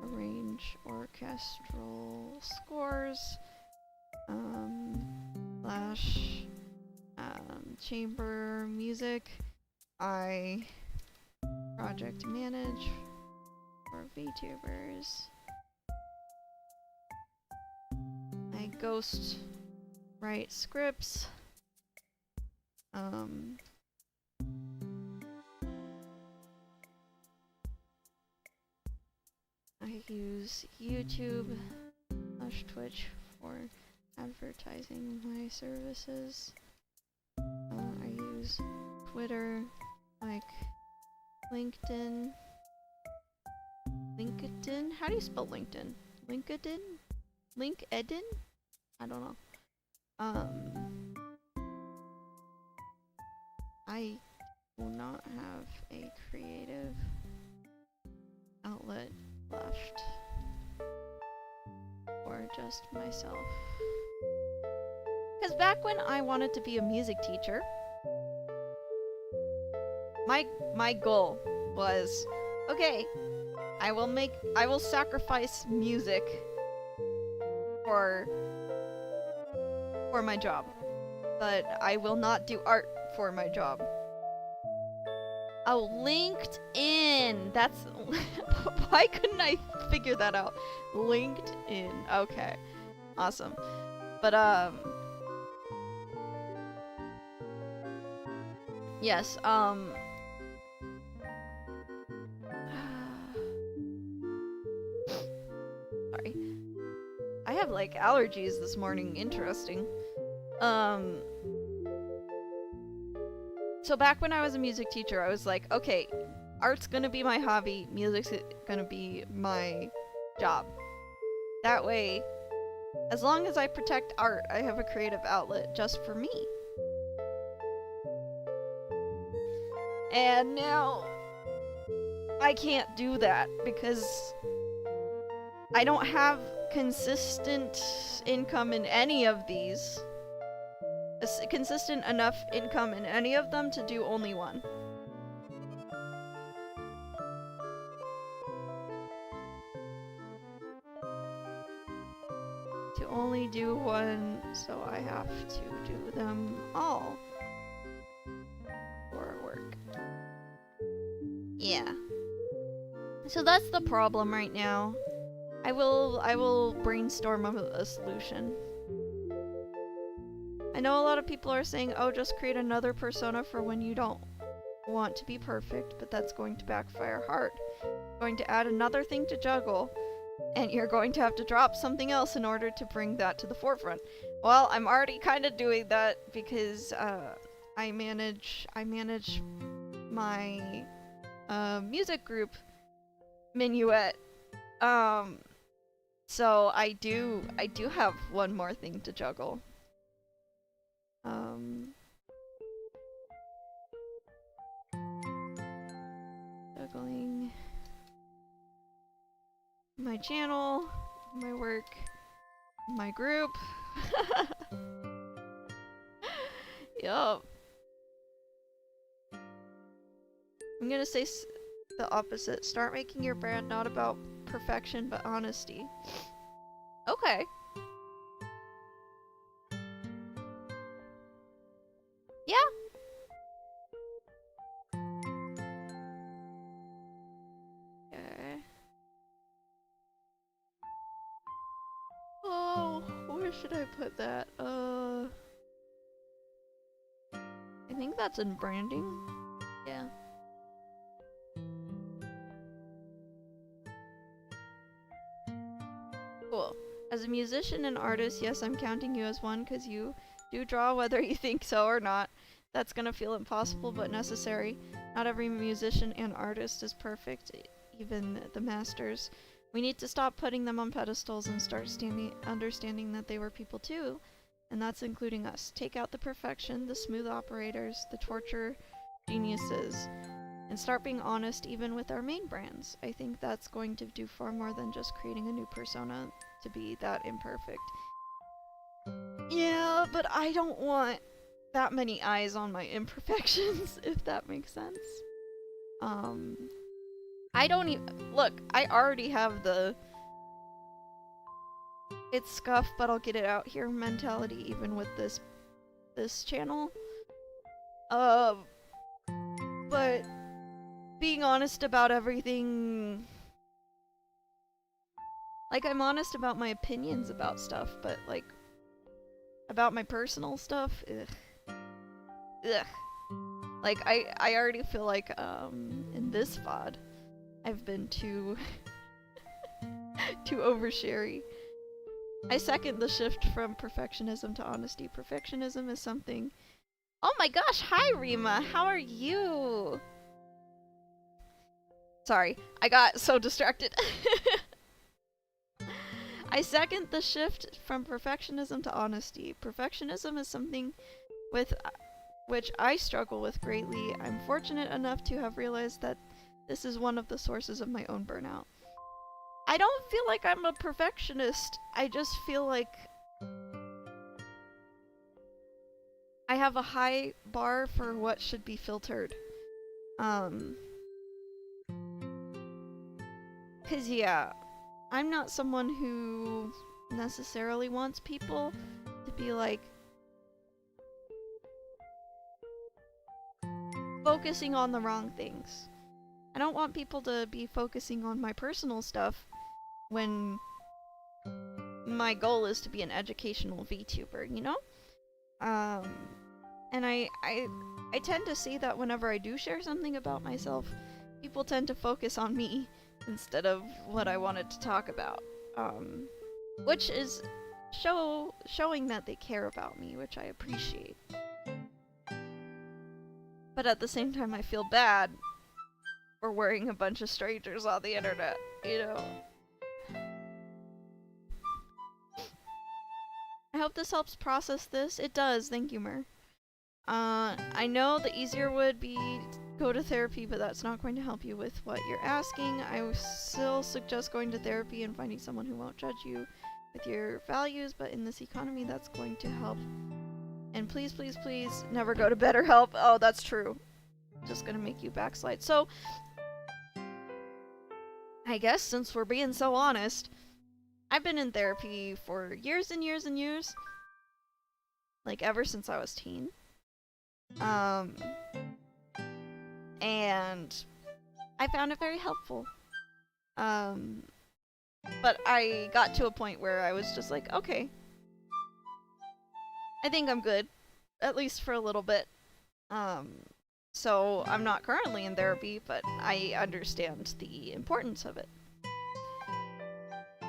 arrange orchestral scores, slash chamber music, I project manage for VTubers, I ghost write scripts, I use YouTube / Twitch for advertising my services. I use Twitter, like LinkedIn. LinkedIn? How do you spell LinkedIn? LinkedIn? LinkedIn? I don't know. I will not have a creative outlet left for just myself. Because back when I wanted to be a music teacher, my goal was, okay, I will sacrifice music for my job, but I will not do art for my job. Oh, LinkedIn! That's... Why couldn't I figure that out? LinkedIn. Okay. Awesome. But, yes, sorry. I have, like, allergies this morning. Interesting. So back when I was a music teacher, I was like, okay, art's gonna be my hobby, music's gonna be my job. That way, as long as I protect art, I have a creative outlet just for me. And now, I can't do that because I don't have consistent income in any of these. Consistent enough income in any of them to do only one. To only do one, so I have to do them all for work. Yeah. So that's the problem right now. I will brainstorm a solution. I know a lot of people are saying, oh, just create another persona for when you don't want to be perfect, but that's going to backfire hard. Going to add another thing to juggle, and you're going to have to drop something else in order to bring that to the forefront. Well, I'm already kind of doing that because I manage my music group, Minuet. So I do have one more thing to juggle. Juggling my channel, my work, my group. Yup. I'm gonna say the opposite. Start making your brand not about perfection but honesty. Okay. Yeah. Okay. Oh, where should I put that? I think that's in branding. Yeah. Cool. As a musician and artist, yes, I'm counting you as one because you do draw whether you think so or not. That's gonna feel impossible but necessary. Not every musician and artist is perfect, even the masters. We need to stop putting them on pedestals and start understanding that they were people too, and that's including us. Take out the perfection, the smooth operators, the torture geniuses, and start being honest even with our main brands. I think that's going to do far more than just creating a new persona to be that imperfect. Yeah, but I don't want that many eyes on my imperfections, if that makes sense. I don't even look, I already have the it's scuff but I'll get it out here mentality even with this channel. But being honest about everything, like I'm honest about my opinions about stuff, but like about my personal stuff, ugh. Like I already feel like in this VOD I've been too too oversharey. I second the shift from perfectionism to honesty. Perfectionism is something. Oh my gosh, hi Rima, how are you? Sorry, I got so distracted. I second the shift from perfectionism to honesty. Perfectionism is something with which I struggle with greatly. I'm fortunate enough to have realized that this is one of the sources of my own burnout. I don't feel like I'm a perfectionist. I just feel like I have a high bar for what should be filtered. 'Cause yeah, I'm not someone who necessarily wants people to be like focusing on the wrong things. I don't want people to be focusing on my personal stuff when my goal is to be an educational VTuber, you know? And I tend to see that whenever I do share something about myself, people tend to focus on me instead of what I wanted to talk about. Which is showing that they care about me, which I appreciate. But at the same time, I feel bad for worrying a bunch of strangers on the internet, you know? I hope this helps process this. It does, thank you, Mer. I know the easier would be go to therapy, but that's not going to help you with what you're asking. I would still suggest going to therapy and finding someone who won't judge you with your values, but in this economy, that's going to help. And please, please, please, never go to BetterHelp. Oh, that's true. Just gonna make you backslide. So, I guess since we're being so honest, I've been in therapy for years and years and years. Like, ever since I was teen. And I found it very helpful. But I got to a point where I was just like, okay, I think I'm good, at least for a little bit. So I'm not currently in therapy, but I understand the importance of it.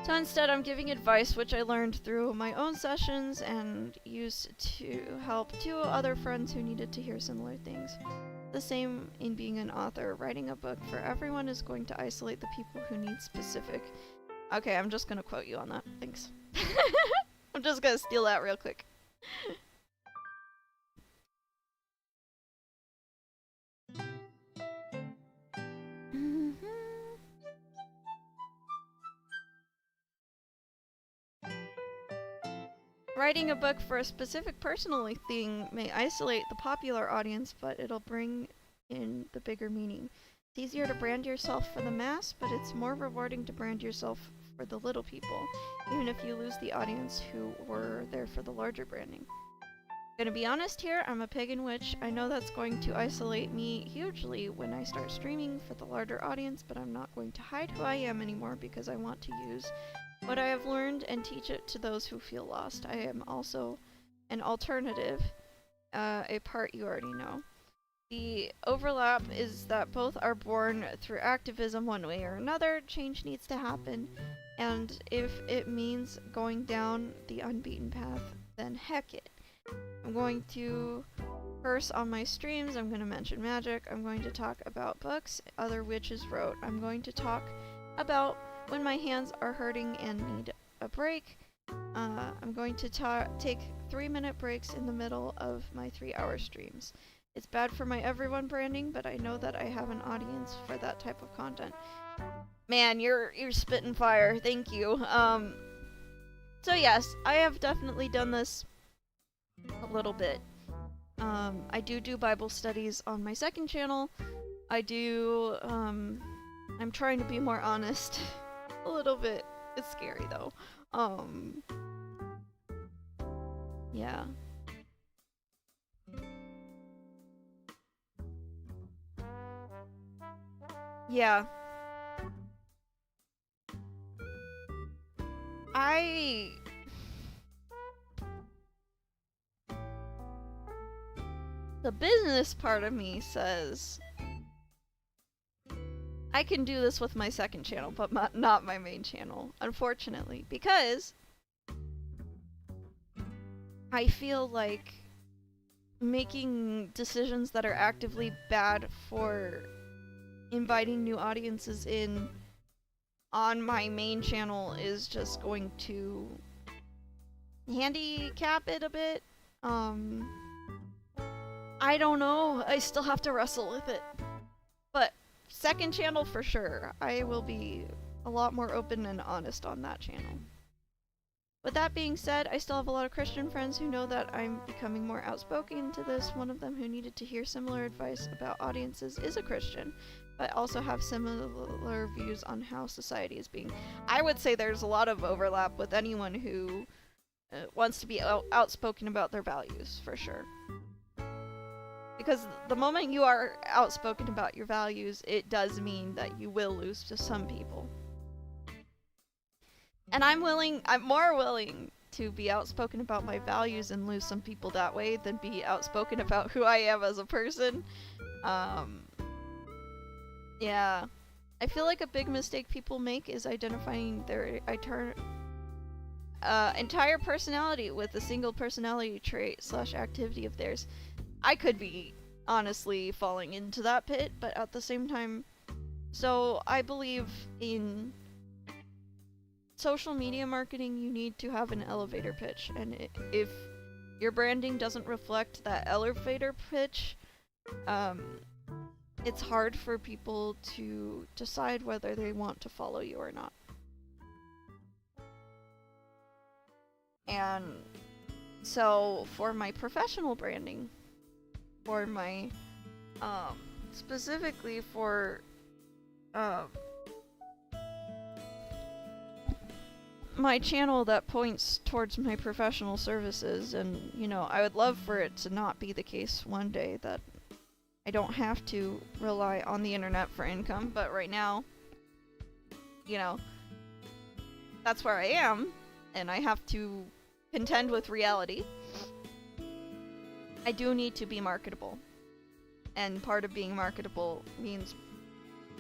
So instead, I'm giving advice which I learned through my own sessions and used to help two other friends who needed to hear similar things. The same in being an author. Writing a book for everyone is going to isolate the people who need specific. Okay, I'm just gonna quote you on that. Thanks. I'm just gonna steal that real quick. Writing a book for a specific personal thing may isolate the popular audience, but it'll bring in the bigger meaning. It's easier to brand yourself for the mass, but it's more rewarding to brand yourself for the little people, even if you lose the audience who were there for the larger branding. Gonna be honest here, I'm a pagan witch. I know that's going to isolate me hugely when I start streaming for the larger audience, but I'm not going to hide who I am anymore because I want to use what I have learned and teach it to those who feel lost. I am also an alternative, a part you already know. The overlap is that both are born through activism one way or another. Change needs to happen, and if it means going down the unbeaten path, then heck it. I'm going to curse on my streams, I'm going to mention magic, I'm going to talk about books other witches wrote, I'm going to talk about when my hands are hurting and need a break. I'm going to take 3-minute breaks in the middle of my 3-hour streams. It's bad for my everyone branding, but I know that I have an audience for that type of content. Man, you're spitting fire. Thank you. So yes, I have definitely done this a little bit. I do Bible studies on my second channel. I'm trying to be more honest. A little bit. It's scary though. Yeah. Yeah. The business part of me says I can do this with my second channel, but not my main channel, unfortunately, because I feel like making decisions that are actively bad for inviting new audiences in on my main channel is just going to handicap it a bit. I don't know. I still have to wrestle with it. But second channel for sure. I will be a lot more open and honest on that channel. With that being said, I still have a lot of Christian friends who know that I'm becoming more outspoken to this. One of them who needed to hear similar advice about audiences is a Christian, but also have similar views on how society is being. I would say there's a lot of overlap with anyone who wants to be outspoken about their values, for sure. Because the moment you are outspoken about your values, it does mean that you will lose to some people. And I'm more willing to be outspoken about my values and lose some people that way than be outspoken about who I am as a person. Yeah. I feel like a big mistake people make is identifying their entire personality with a single personality trait / activity of theirs. I could be honestly falling into that pit, but at the same time, so I believe in social media marketing, you need to have an elevator pitch, and if your branding doesn't reflect that elevator pitch, it's hard for people to decide whether they want to follow you or not. And so for my professional branding, for my specifically for my channel that points towards my professional services, and you know, I would love for it to not be the case one day that I don't have to rely on the internet for income, but right now, you know, that's where I am, and I have to contend with reality. I do need to be marketable, and part of being marketable means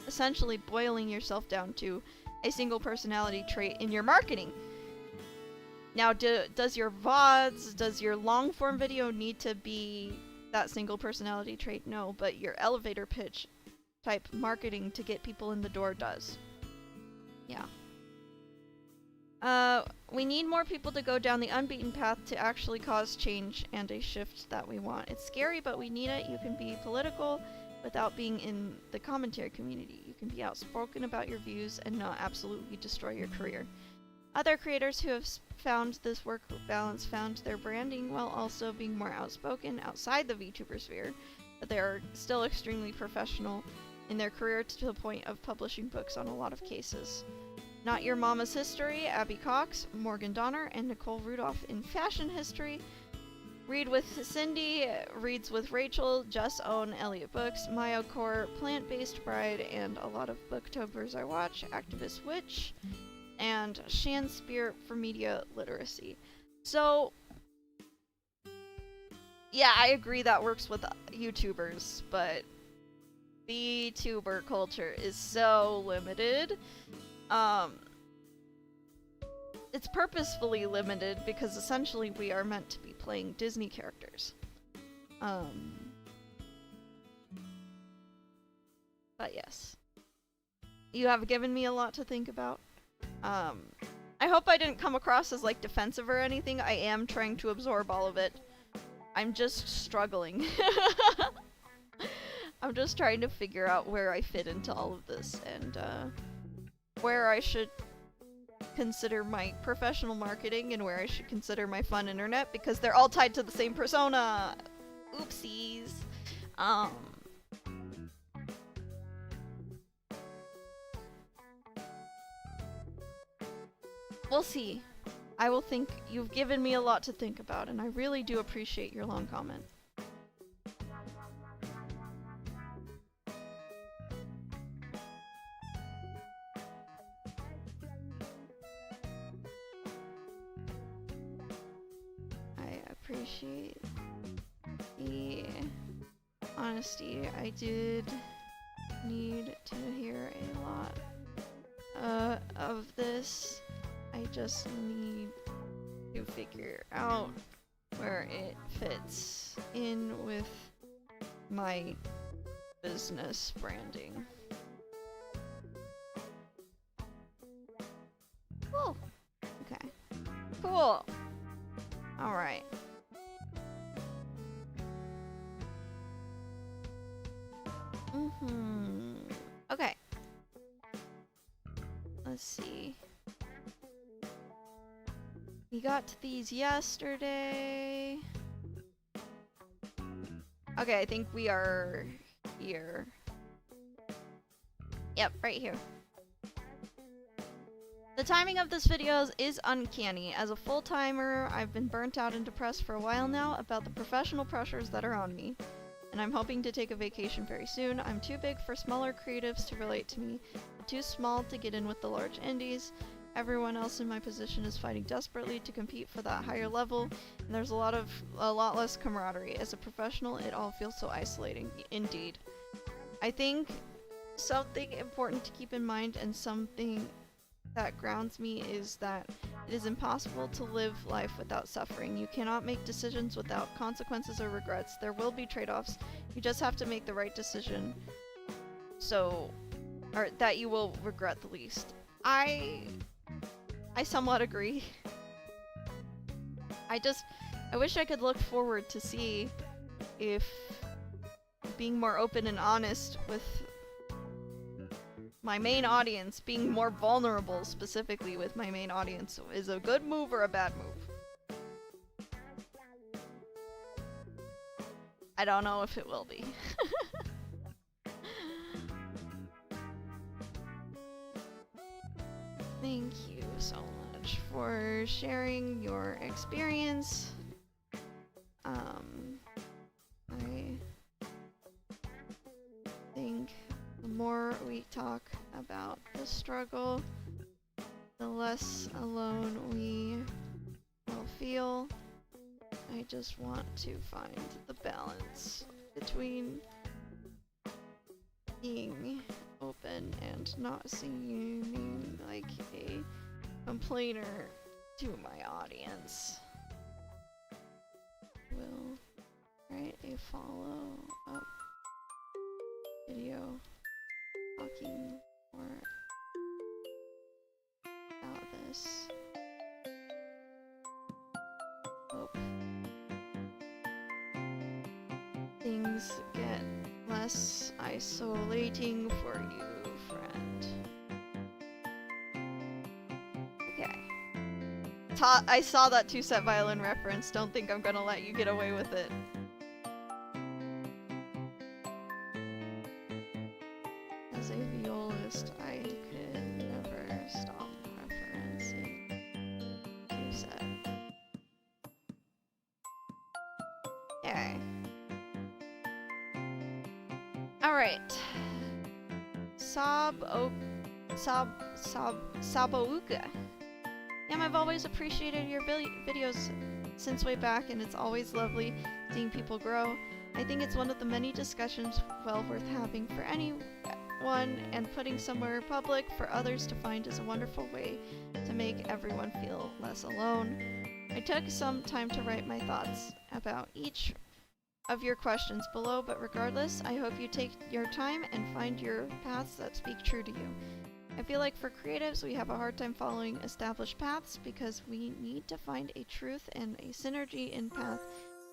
essentially boiling yourself down to a single personality trait in your marketing. Now, does your VODs, does your long form video need to be that single personality trait? No, but your elevator pitch type marketing to get people in the door does. Yeah. We need more people to go down the unbeaten path to actually cause change and a shift that we want. It's scary, but we need it. You can be political without being in the commentary community. You can be outspoken about your views and not absolutely destroy your career. Other creators who have found this work balance found their branding while also being more outspoken outside the VTuber sphere, but they are still extremely professional in their career to the point of publishing books on a lot of cases. Not Your Mama's History, Abby Cox, Morgan Donner, and Nicole Rudolph in Fashion History. Read with Cindy, Reads with Rachel, Just Own, Elliott Books, Myocore, Plant-Based Bride, and a lot of booktubers I watch, Activist Witch, and Shan Spear for Media Literacy. So, yeah, I agree that works with YouTubers, but VTuber culture is so limited. It's purposefully limited because essentially we are meant to be playing Disney characters. But yes. You have given me a lot to think about. I hope I didn't come across as like defensive or anything. I am trying to absorb all of it. I'm just struggling. I'm just trying to figure out where I fit into all of this and where I should consider my professional marketing and where I should consider my fun internet, because they're all tied to the same persona. Oopsies. We'll see. I will think. You've given me a lot to think about, and I really do appreciate your long comment. I appreciate the honesty. I did need to hear a lot of this. I just need to figure out where it fits in with my business branding. Cool. Okay. Cool. Alright. Okay. Let's see. We got to these yesterday. Okay, I think we are here. Yep, right here. The timing of this video is uncanny. As a full-timer, I've been burnt out and depressed for a while now about the professional pressures that are on me, and I'm hoping to take a vacation very soon. I'm too big for smaller creatives to relate to me, too small to get in with the large indies. Everyone else in my position is fighting desperately to compete for that higher level, and there's a lot less camaraderie. As a professional, it all feels so isolating. Indeed. I think something important to keep in mind, and something that grounds me, is that it is impossible to live life without suffering. You cannot make decisions without consequences or regrets. There will be trade-offs. You just have to make the right decision, or that you will regret the least. I somewhat agree. I wish I could look forward to see if being more open and honest with my main audience, being more vulnerable specifically with my main audience, is a good move or a bad move. I don't know if it will be. Thank you so much for sharing your experience. I think the more we talk about the struggle, the less alone we will feel. I just want to find the balance between being open and not seeming like a complainer to my audience. Will write a follow-up video talking more about this. Hope things get less isolating for you, friend. Okay. I saw that two-set violin reference. Don't think I'm gonna let you get away with it. As a violist, I could never stop referencing two-set. Okay. Alright. Sabouka. Yeah, I've always appreciated your videos since way back, and it's always lovely seeing people grow. I think it's one of the many discussions well worth having for anyone, and putting somewhere public for others to find is a wonderful way to make everyone feel less alone. I took some time to write my thoughts about each of your questions below, but regardless, I hope you take your time and find your paths that speak true to you. I feel like for creatives, we have a hard time following established paths because we need to find a truth and a synergy in path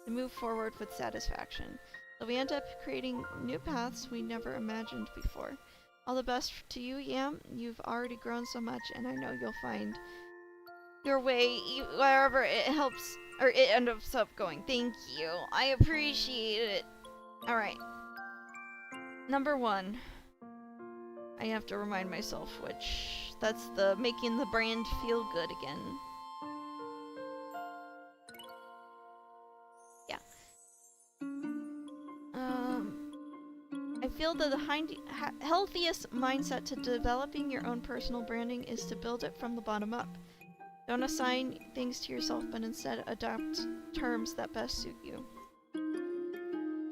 to move forward with satisfaction. So we end up creating new paths we never imagined before. All the best to you, Yam. You've already grown so much, and I know you'll find your way wherever it helps, or it ends up going. Thank you. I appreciate it. Alright. Number 1. I have to remind myself which. That's the making the brand feel good again. Yeah. I feel that the healthiest mindset to developing your own personal branding is to build it from the bottom up. Don't assign things to yourself, but instead adopt terms that best suit you.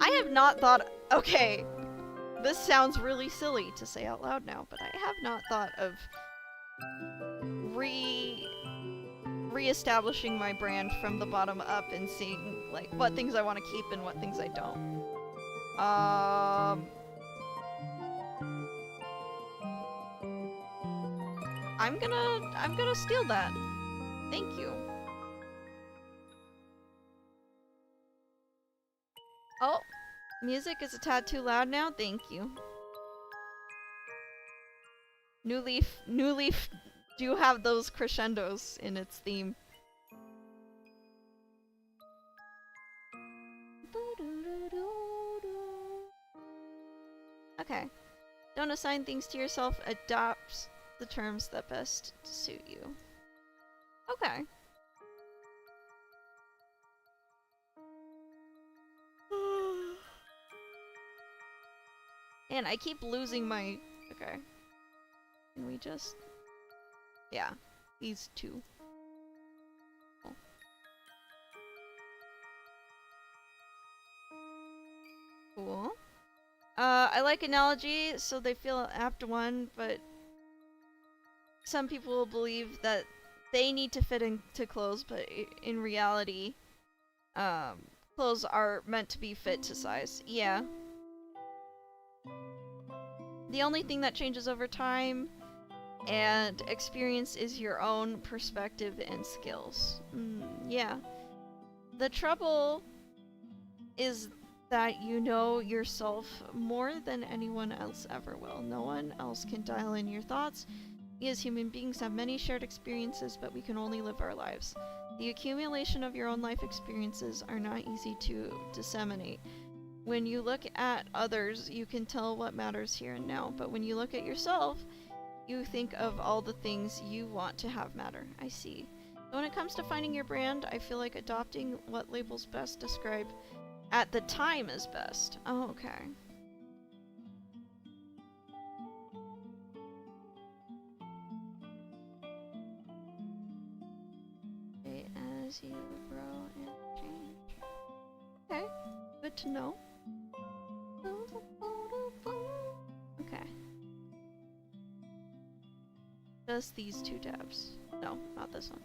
I have not thought... Okay. This sounds really silly to say out loud now, but I have not thought of re-establishing my brand from the bottom up and seeing like what things I want to keep and what things I don't. I'm gonna steal that. Thank you. Oh. Music is a tad too loud now? Thank you. New Leaf do have those crescendos in its theme. Okay. Don't assign things to yourself, adopt the terms that best suit you. Okay. And I keep losing my... Okay. Can we just... Yeah. These two. Oh. Cool. I like analogy, so they feel apt one, but... Some people will believe that they need to fit into clothes, but in reality... clothes are meant to be fit to size. Yeah. The only thing that changes over time and experience is your own perspective and skills. Yeah. The trouble is that you know yourself more than anyone else ever will. No one else can dial in your thoughts. We as human beings have many shared experiences, but we can only live our lives. The accumulation of your own life experiences are not easy to disseminate. When you look at others, you can tell what matters here and now, but when you look at yourself, you think of all the things you want to have matter. I see. So when it comes to finding your brand, I feel like adopting what labels best describe at the time is best. Oh, okay. As you grow and change. Okay, good to know. Okay. Just these two tabs. No, not this one.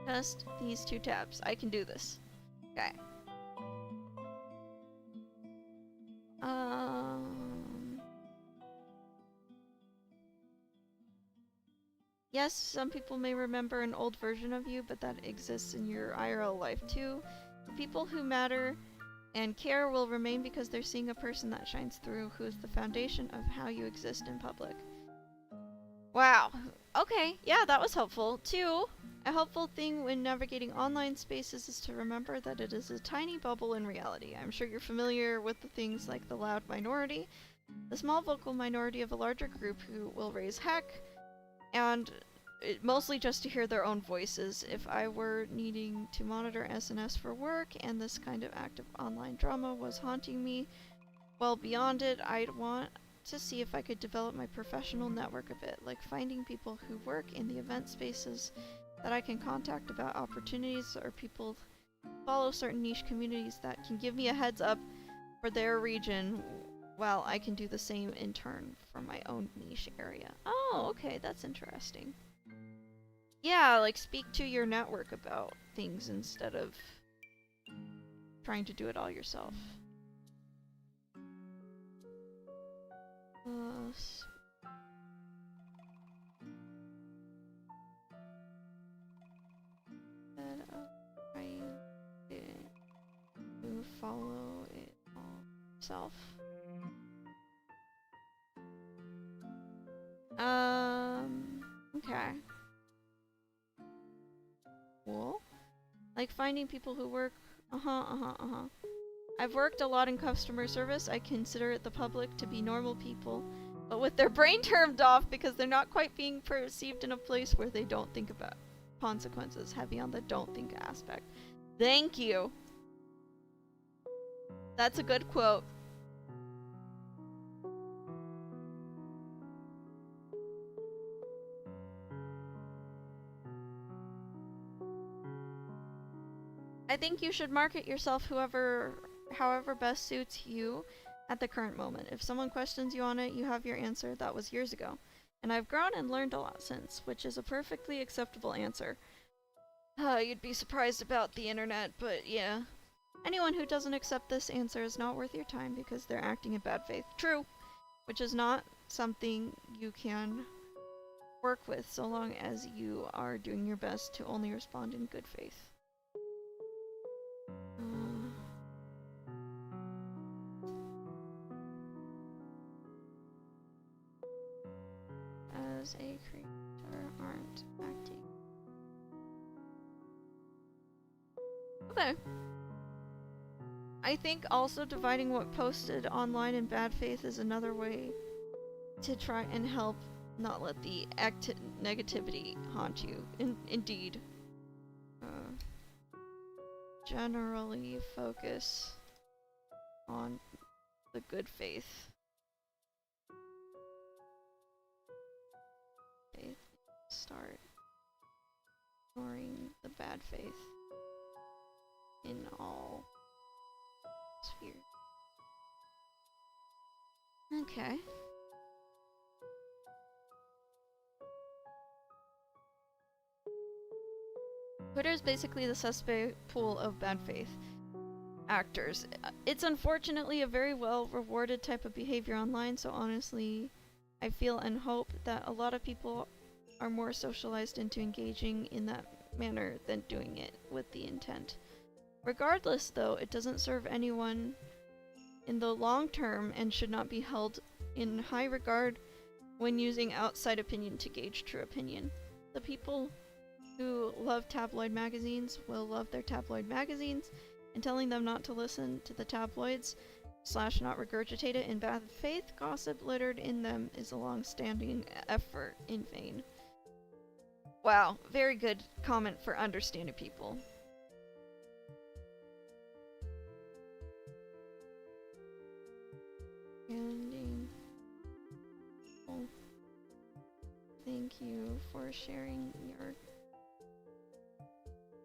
Just these two tabs. I can do this. Okay. Yes, some people may remember an old version of you, but that exists in your IRL life too. The people who matter and care will remain because they're seeing a person that shines through, who is the foundation of how you exist in public. Wow. Okay, yeah, that was helpful. 2, a helpful thing when navigating online spaces is to remember that it is a tiny bubble in reality. I'm sure you're familiar with the things like the loud minority, the small vocal minority of a larger group who will raise heck, and mostly just to hear their own voices. If I were needing to monitor SNS for work and this kind of active online drama was haunting me, well beyond it, I'd want to see if I could develop my professional network a bit, like finding people who work in the event spaces that I can contact about opportunities, or people follow certain niche communities that can give me a heads up for their region while I can do the same in turn for my own niche area. Oh, okay, that's interesting. Yeah, like speak to your network about things instead of trying to do it all yourself. Trying to follow it all yourself. Okay. Cool. Like finding people who work. I've worked a lot in customer service. I consider the public to be normal people, but with their brain turned off because they're not quite being perceived in a place where they don't think about consequences. Heavy on the don't think aspect. Thank you. That's a good quote. I think you should market yourself however best suits you at the current moment. If someone questions you on it, you have your answer. That was years ago. And I've grown and learned a lot since, which is a perfectly acceptable answer. You'd be surprised about the internet, but yeah. Anyone who doesn't accept this answer is not worth your time because they're acting in bad faith. True. Which is not something you can work with so long as you are doing your best to only respond in good faith. As a creator aren't acting. Okay. I think also dividing what posted online in bad faith is another way to try and help not let the negativity haunt you. Indeed. Generally focus on the good faith. Start ignoring the bad faith in all spheres. Okay. Twitter is basically the suspect pool of bad faith actors. It's unfortunately a very well rewarded type of behavior online, so honestly, I feel and hope that a lot of people are more socialized into engaging in that manner than doing it with the intent. Regardless, though, it doesn't serve anyone in the long term and should not be held in high regard when using outside opinion to gauge true opinion. The people who love tabloid magazines will love their tabloid magazines, and telling them not to listen to the tabloids / not regurgitate it in bad faith gossip littered in them is a long-standing effort in vain. Wow, very good comment for understanding people. Thank you for sharing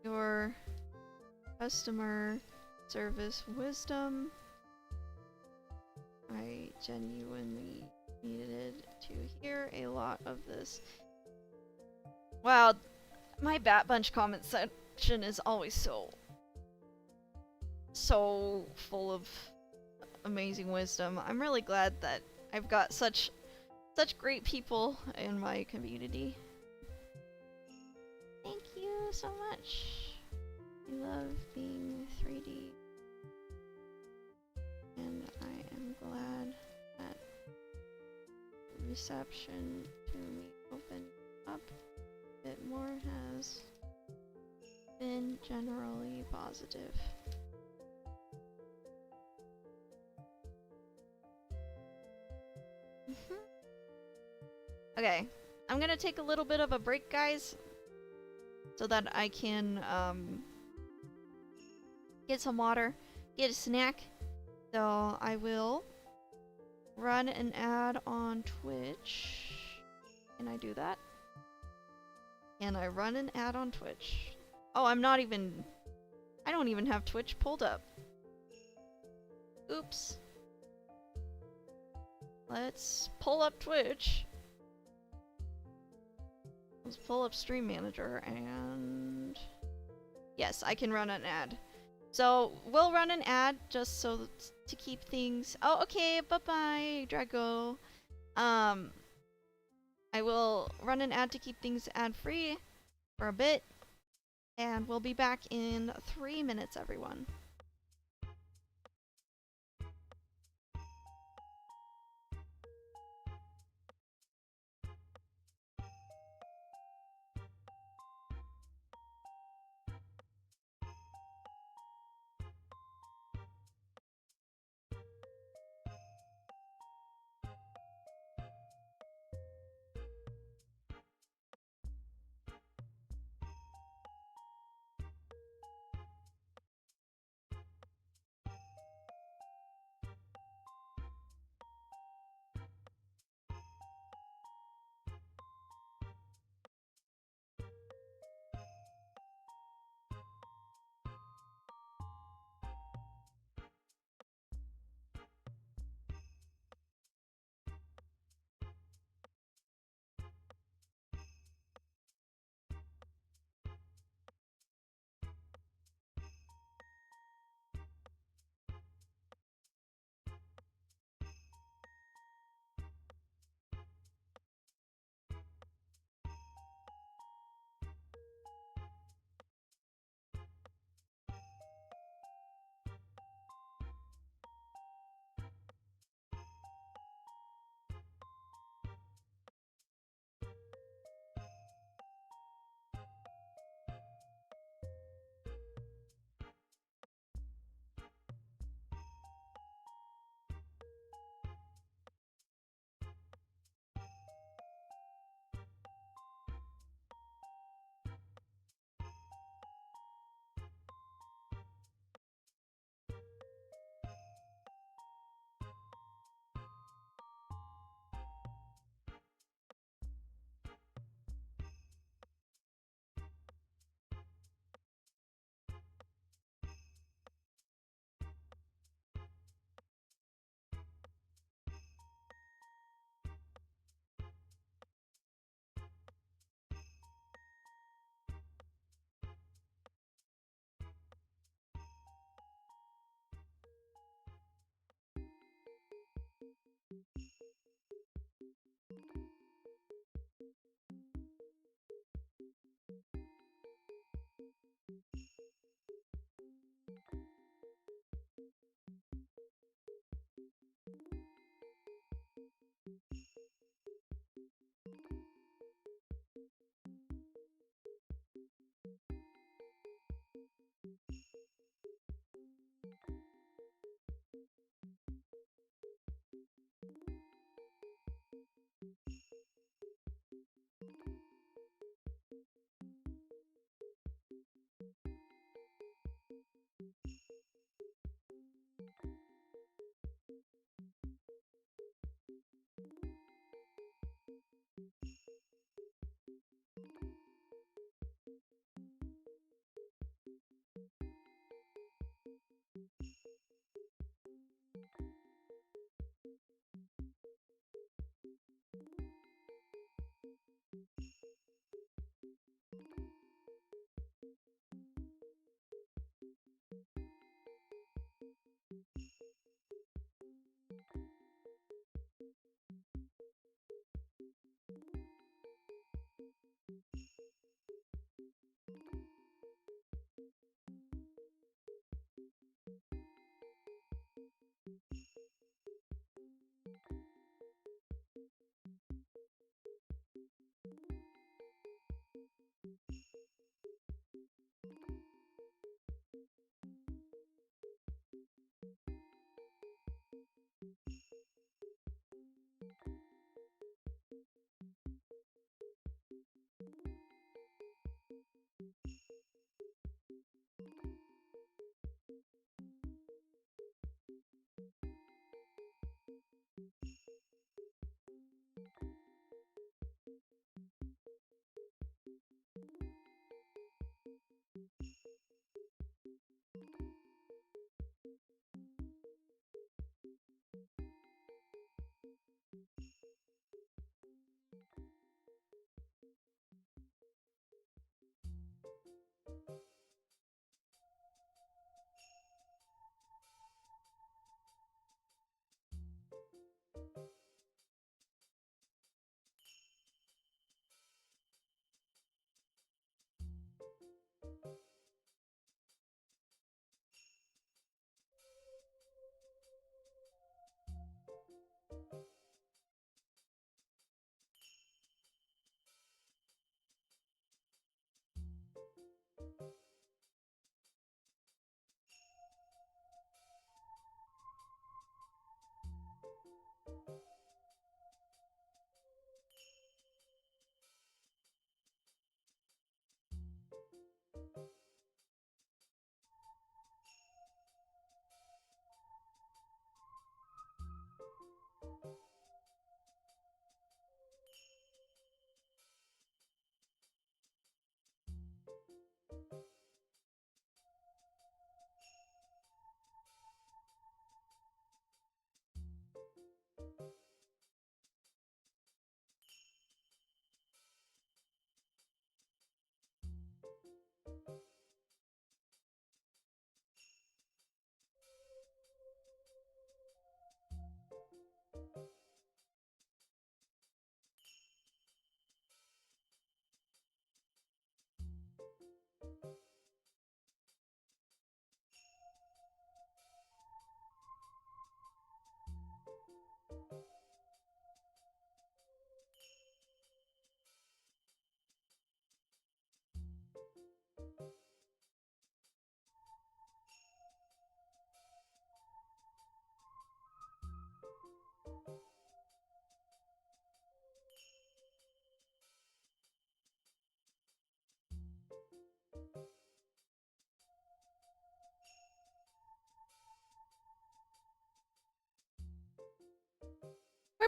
your customer service wisdom. I genuinely needed to hear a lot of this. Wow, my Bat Bunch comment section is always so full of amazing wisdom. I'm really glad that I've got such great people in my community. Thank you so much. I love being 3D. And I am glad that reception to me opened up up a bit more has been generally positive. Okay, I'm gonna take a little bit of a break, guys, so that I can get some water, get a snack. So I will run an ad on Twitch. Can I do that? Can I run an ad on Twitch? Oh, I don't even have Twitch pulled up. Oops. Let's pull up Twitch. Let's pull up Stream Manager and... Yes, I can run an ad. So, we'll run an ad just so to keep things... Oh, okay, bye-bye, Drago. I will run an ad to keep things ad-free for a bit. And we'll be back in 3 minutes, everyone.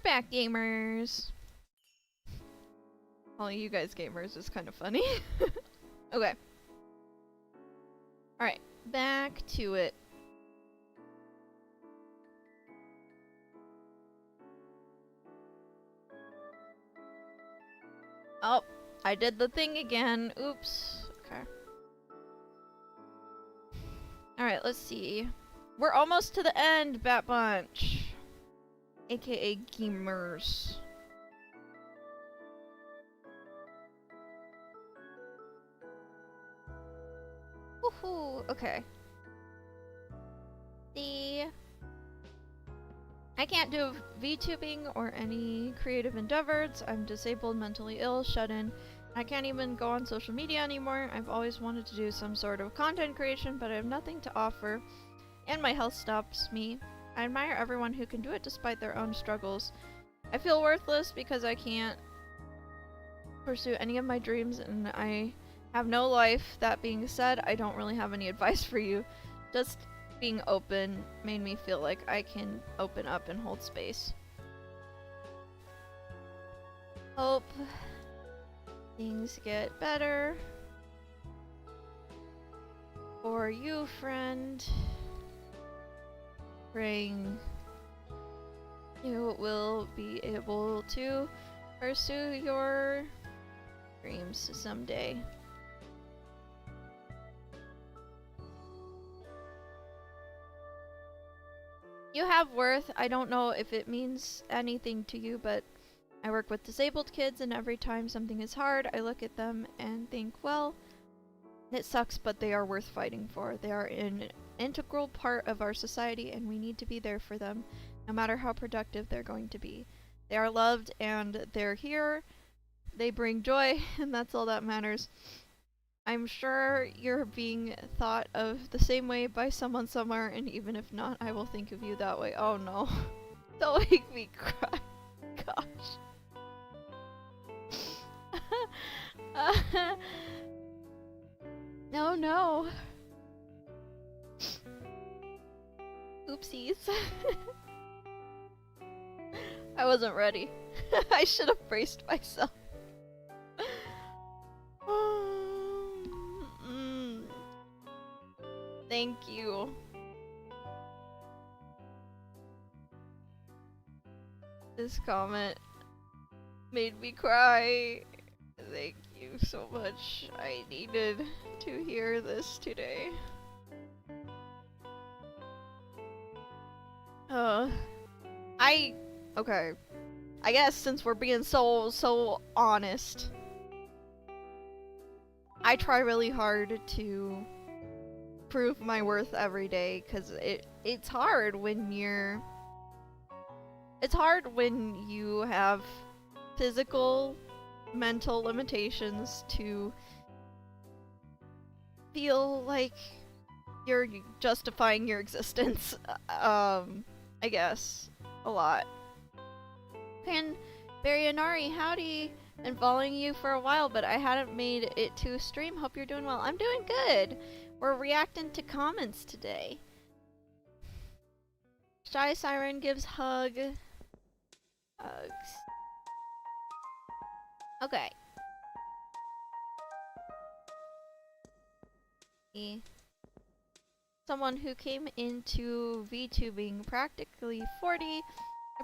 back, gamers. All you guys gamers is kind of funny. Okay. Alright, back to it. Oh, I did the thing again. Oops. Okay. Alright, let's see. We're almost to the end, Bat Bunch. AKA gamers. Woohoo! Okay. I can't do VTubing or any creative endeavors. I'm disabled, mentally ill, shut in. I can't even go on social media anymore. I've always wanted to do some sort of content creation, but I have nothing to offer, and my health stops me. I admire everyone who can do it despite their own struggles. I feel worthless because I can't pursue any of my dreams, and I have no life. That being said, I don't really have any advice for you. Just being open made me feel like I can open up and hold space. Hope things get better for you, friend. Praying you will be able to pursue your dreams someday. You have worth. I don't know if it means anything to you, but I work with disabled kids, and every time something is hard, I look at them and think, well, it sucks, but they are worth fighting for. They are an integral part of our society, and we need to be there for them, no matter how productive they're going to be. They are loved, and they're here. They bring joy, and that's all that matters. I'm sure you're being thought of the same way by someone somewhere, and even if not, I will think of you that way. Oh no. Don't make me cry. Gosh. No, no. Oopsies. I wasn't ready. I should have braced myself. Thank you. This comment made me cry. Thank you so much. I needed to hear this today. Okay. I guess since we're being so honest, I try really hard to prove my worth every day, because it's hard when you have physical, mental limitations to feel like you're justifying your existence. I guess a lot. Pan Baryanari, howdy. Been following you for a while, but I hadn't made it to stream. Hope you're doing well. I'm doing good. We're reacting to comments today. Shy Siren gives hug. Hugs. Okay. Someone who came into VTubing practically 40, I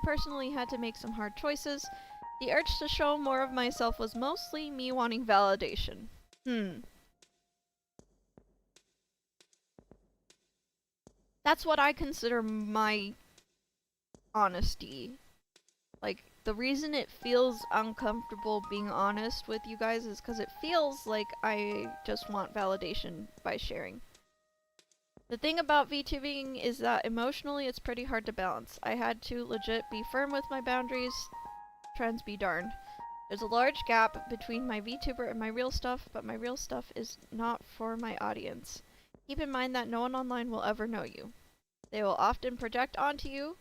personally had to make some hard choices. The urge to show more of myself was mostly me wanting validation. That's what I consider my honesty. Like, the reason it feels uncomfortable being honest with you guys is because it feels like I just want validation by sharing. The thing about VTubing is that emotionally it's pretty hard to balance. I had to legit be firm with my boundaries. Trends be darned. There's a large gap between my VTuber and my real stuff, but my real stuff is not for my audience. Keep in mind that no one online will ever know you. They will often project onto you,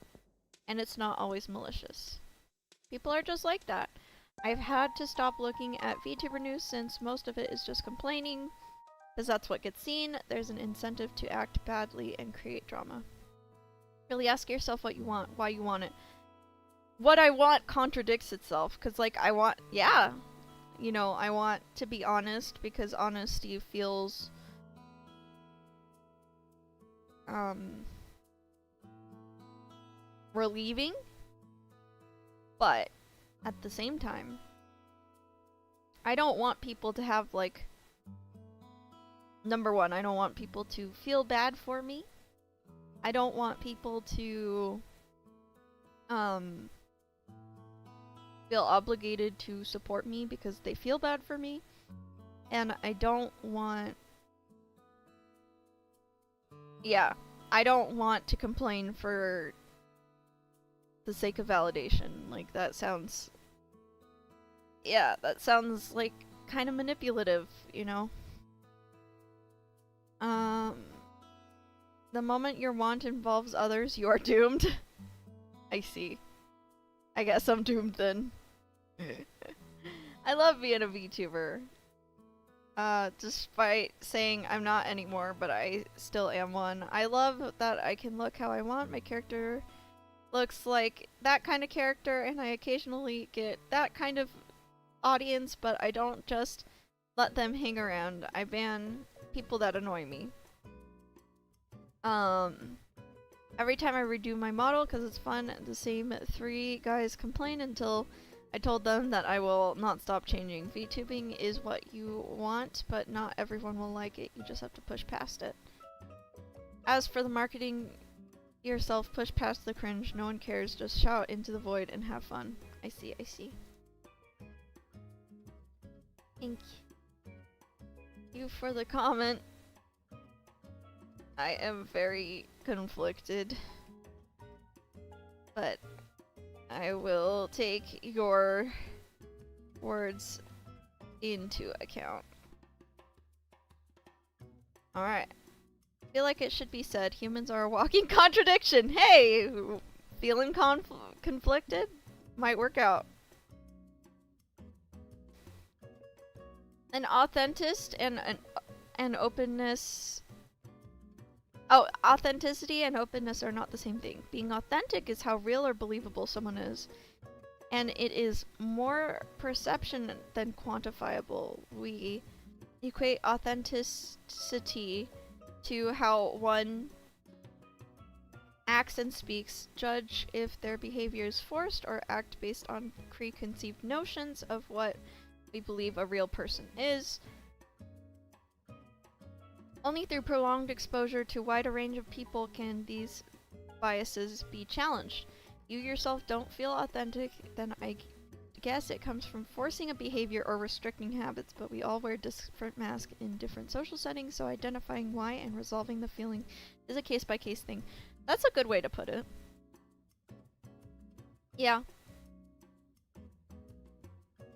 and it's not always malicious. People are just like that. I've had to stop looking at VTuber news since most of it is just complaining, because that's what gets seen. There's an incentive to act badly and create drama. Really ask yourself what you want, why you want it. what I want contradicts itself. Because, like, I want, yeah, you know, I want to be honest because honesty feels, relieving. But at the same time, I don't want people to have, like, number one, I don't want people to feel bad for me. I don't want people to, feel obligated to support me because they feel bad for me. And I don't want, yeah, I don't want to complain for the sake of validation. Like, that sounds, yeah, that sounds like kind of manipulative, you know? The moment your want involves others, you are doomed. I see. I guess I'm doomed then. I love being a VTuber. Despite saying I'm not anymore, but I still am one. I love that I can look how I want. My character looks like that kind of character, and I occasionally get that kind of audience, but I don't just let them hang around. I ban people that annoy me. Every time I redo my model, because it's fun, the same 3 guys complain until I told them that I will not stop changing. VTubing is what you want, but not everyone will like it. You just have to push past it. As for the marketing yourself, push past the cringe. No one cares. Just shout into the void and have fun. I see, I see. Thank you for the comment. I am very conflicted, but I will take your words into account. Alright. I feel like it should be said, humans are a walking contradiction. Hey! Feeling conflicted? Might work out. An authenticist and an openness... Oh, authenticity and openness are not the same thing. Being authentic is how real or believable someone is. And it is more perception than quantifiable. We equate authenticity to how one acts and speaks, judge if their behavior is forced, or act based on preconceived notions of what we believe a real person is. Only through prolonged exposure to a wider range of people can these biases be challenged. You yourself don't feel authentic, then I guess it comes from forcing a behavior or restricting habits, but we all wear different masks in different social settings, so identifying why and resolving the feeling is a case-by-case thing. That's a good way to put it. Yeah.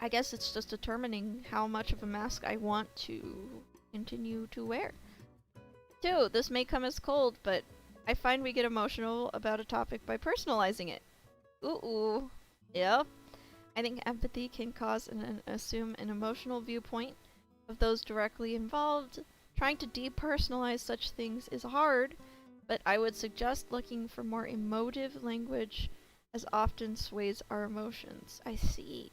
I guess it's just determining how much of a mask I want to continue to wear. 2. This may come as cold, but I find we get emotional about a topic by personalizing it. Ooh. Yep. I think empathy can cause and assume an emotional viewpoint of those directly involved. Trying to depersonalize such things is hard, but I would suggest looking for more emotive language as often sways our emotions. I see.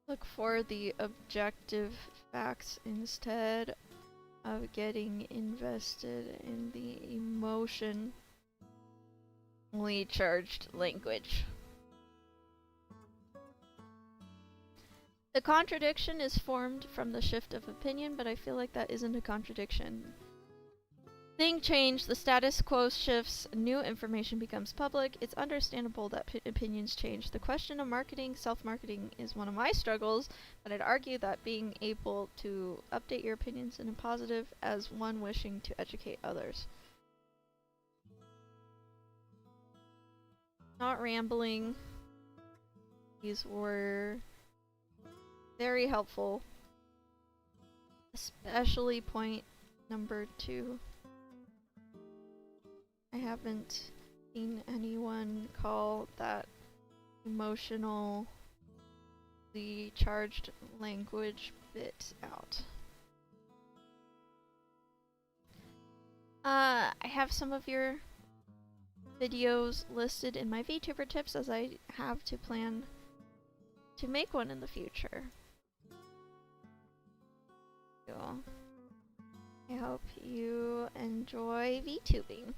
Look for the objective facts instead of getting invested in the emotionally charged language. The contradiction is formed from the shift of opinion, but I feel like that isn't a contradiction. Things change, the status quo shifts, new information becomes public. It's understandable that opinions change. The question of marketing, self-marketing, is one of my struggles, but I'd argue that being able to update your opinions in a positive as one wishing to educate others. Not rambling. These were very helpful, especially point number 2. I haven't seen anyone call that emotional the charged language bit out. I have some of your videos listed in my VTuber tips as I have to plan to make one in the future. So, I hope you enjoy VTubing.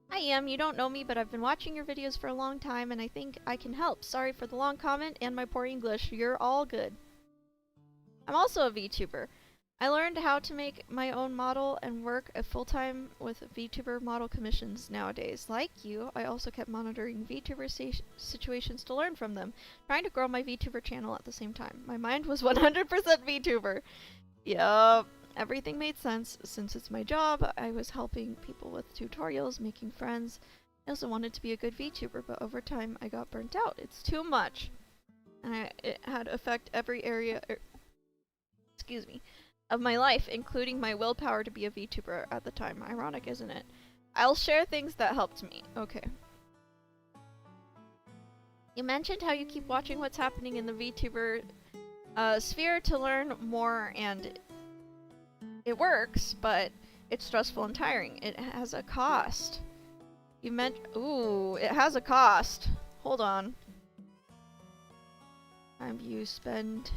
Hi Em, you don't know me, but I've been watching your videos for a long time and I think I can help. Sorry for the long comment and my poor English. You're all good. I'm also a VTuber. I learned how to make my own model and work full-time with VTuber model commissions nowadays. Like you, I also kept monitoring VTuber situations to learn from them, trying to grow my VTuber channel at the same time. My mind was 100% VTuber. Yup. Everything made sense. Since it's my job, I was helping people with tutorials, making friends. I also wanted to be a good VTuber, but over time I got burnt out. It's too much. And it had affect every area, excuse me, of my life, including my willpower to be a VTuber at the time. Ironic, isn't it? I'll share things that helped me. Okay. You mentioned how you keep watching what's happening in the VTuber sphere to learn more, and it works, but it's stressful and tiring. It has a cost. You meant, ooh, it has a cost. Hold on. Time you spend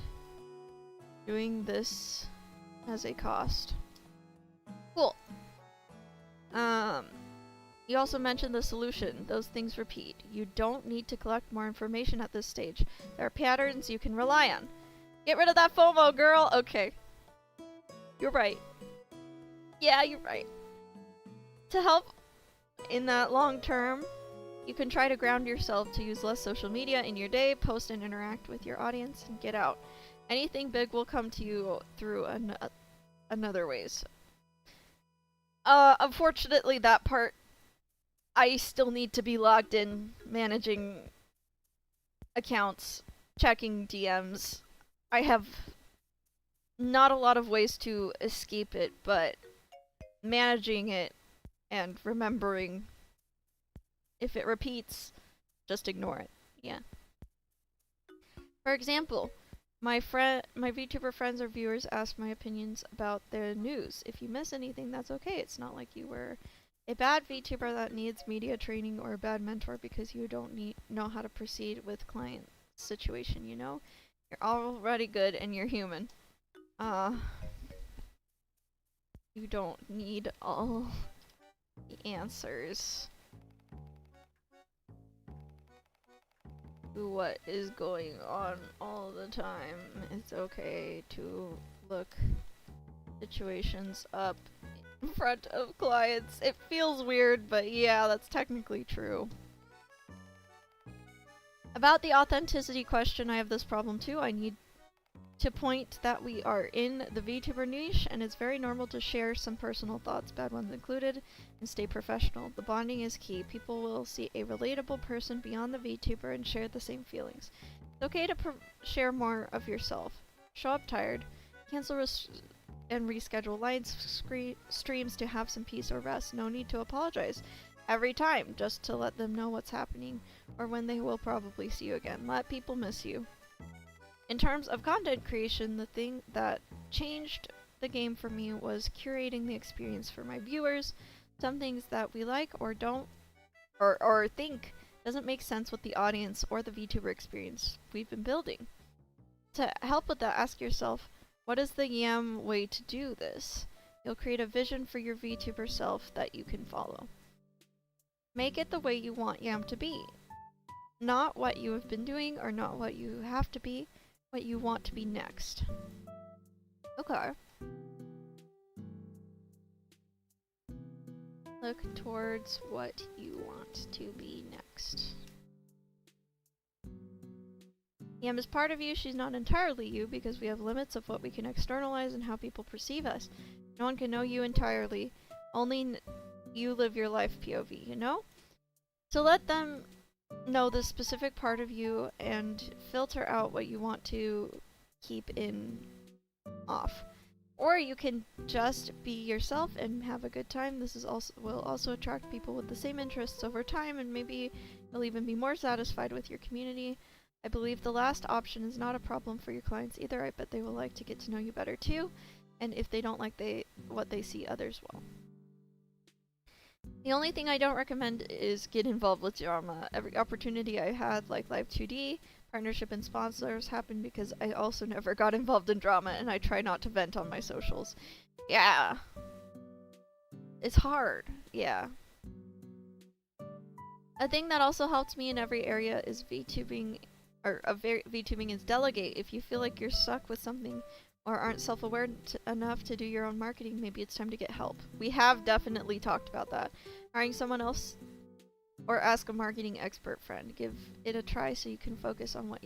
doing this has a cost. Cool. You also mentioned the solution. Those things repeat. You don't need to collect more information at this stage. There are patterns you can rely on. Get rid of that FOMO, girl! Okay. You're right. Yeah, you're right. To help in that long term, you can try to ground yourself to use less social media in your day, post and interact with your audience, and get out. Anything big will come to you through another ways. Unfortunately, that part, I still need to be logged in, managing accounts, checking DMs. I have not a lot of ways to escape it, but managing it and remembering if it repeats, just ignore it. Yeah. For example, my VTuber friends or viewers ask my opinions about the news. If you miss anything, that's okay. It's not like you were a bad VTuber that needs media training or a bad mentor because you don't know how to proceed with client situation, you know? You're already good and you're human. You don't need all the answers to what is going on all the time. It's okay to look situations up in front of clients. It feels weird, but yeah, that's technically true. About the authenticity question, I have this problem too. I need to point that we are in the VTuber niche, and it's very normal to share some personal thoughts, bad ones included, and stay professional. The bonding is key. People will see a relatable person beyond the VTuber and share the same feelings. It's okay to share more of yourself. Show up tired. Cancel and reschedule live streams to have some peace or rest. No need to apologize every time, just to let them know what's happening or when they will probably see you again. Let people miss you. In terms of content creation, the thing that changed the game for me was curating the experience for my viewers. Some things that we like or don't, or think doesn't make sense with the audience or the VTuber experience we've been building. To help with that, ask yourself, what is the Yam way to do this? You'll create a vision for your VTuber self that you can follow. Make it the way you want Yam to be. Not what you have been doing or not what you have to be, what you want to be next. Okay. Look towards what you want to be next. Yam is part of you, she's not entirely you because we have limits of what we can externalize and how people perceive us. No one can know you entirely. Only you live your life POV, you know? So let them know the specific part of you and filter out what you want to keep in off. Or you can just be yourself and have a good time. This is also will also attract people with the same interests over time, and maybe you'll even be more satisfied with your community. I believe the last option is not a problem for your clients either. I bet they will like to get to know you better too, and if they don't like what they see, others will. The only thing I don't recommend is get involved with drama. Every opportunity I had, like Live 2D, partnership and sponsors, happened because I also never got involved in drama, and I try not to vent on my socials. Yeah. It's hard. Yeah. A thing that also helps me in every area is VTubing, or VTubing is delegate. If you feel like you're stuck with something or aren't self-aware enough to do your own marketing, maybe it's time to get help. We have definitely talked about that. Hiring someone else or ask a marketing expert friend. Give it a try so you can focus on what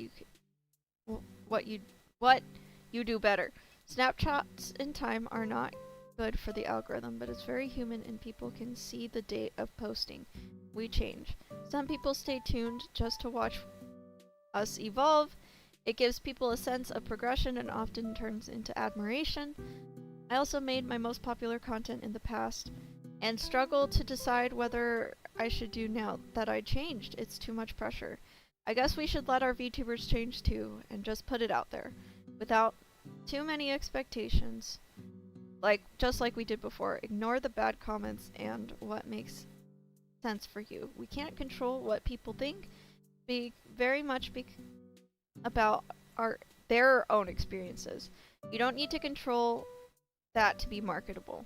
you do better. Snapshots in time are not good for the algorithm, but it's very human and people can see the date of posting. We change. Some people stay tuned just to watch us evolve. It gives people a sense of progression and often turns into admiration. I also made my most popular content in the past and struggle to decide whether I should do now that I changed. It's too much pressure. I guess we should let our VTubers change too and just put it out there without too many expectations. Just like we did before, ignore the bad comments and what makes sense for you. We can't control what people think. Very much about their own experiences. You don't need to control that to be marketable.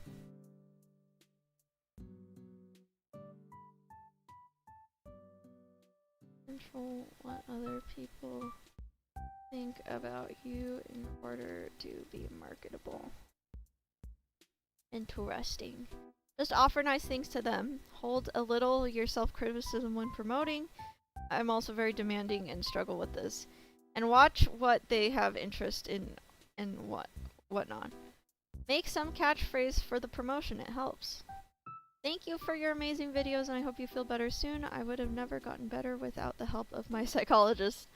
Control what other people think about you in order to be marketable. Interesting. Just offer nice things to them. Hold a little your self-criticism when promoting. I'm also very demanding and struggle with this. And watch what they have interest in and whatnot. Make some catchphrase for the promotion, it helps. Thank you for your amazing videos and I hope you feel better soon. I would have never gotten better without the help of my psychologist.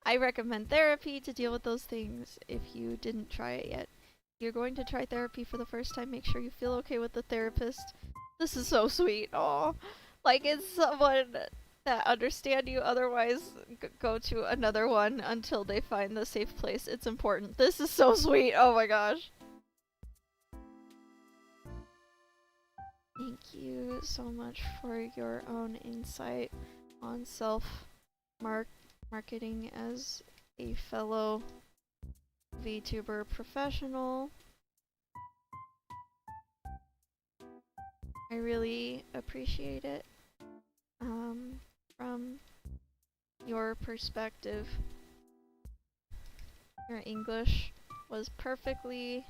I recommend therapy to deal with those things if you didn't try it yet. If you're going to try therapy for the first time, make sure you feel okay with the therapist. This is so sweet. Aw. Like it's someone that understand you, otherwise go to another one until they find the safe place. It's important. This is so sweet. Oh my gosh. Thank you so much for your own insight on marketing as a fellow VTuber professional. I really appreciate it. From your perspective, your English was perfectly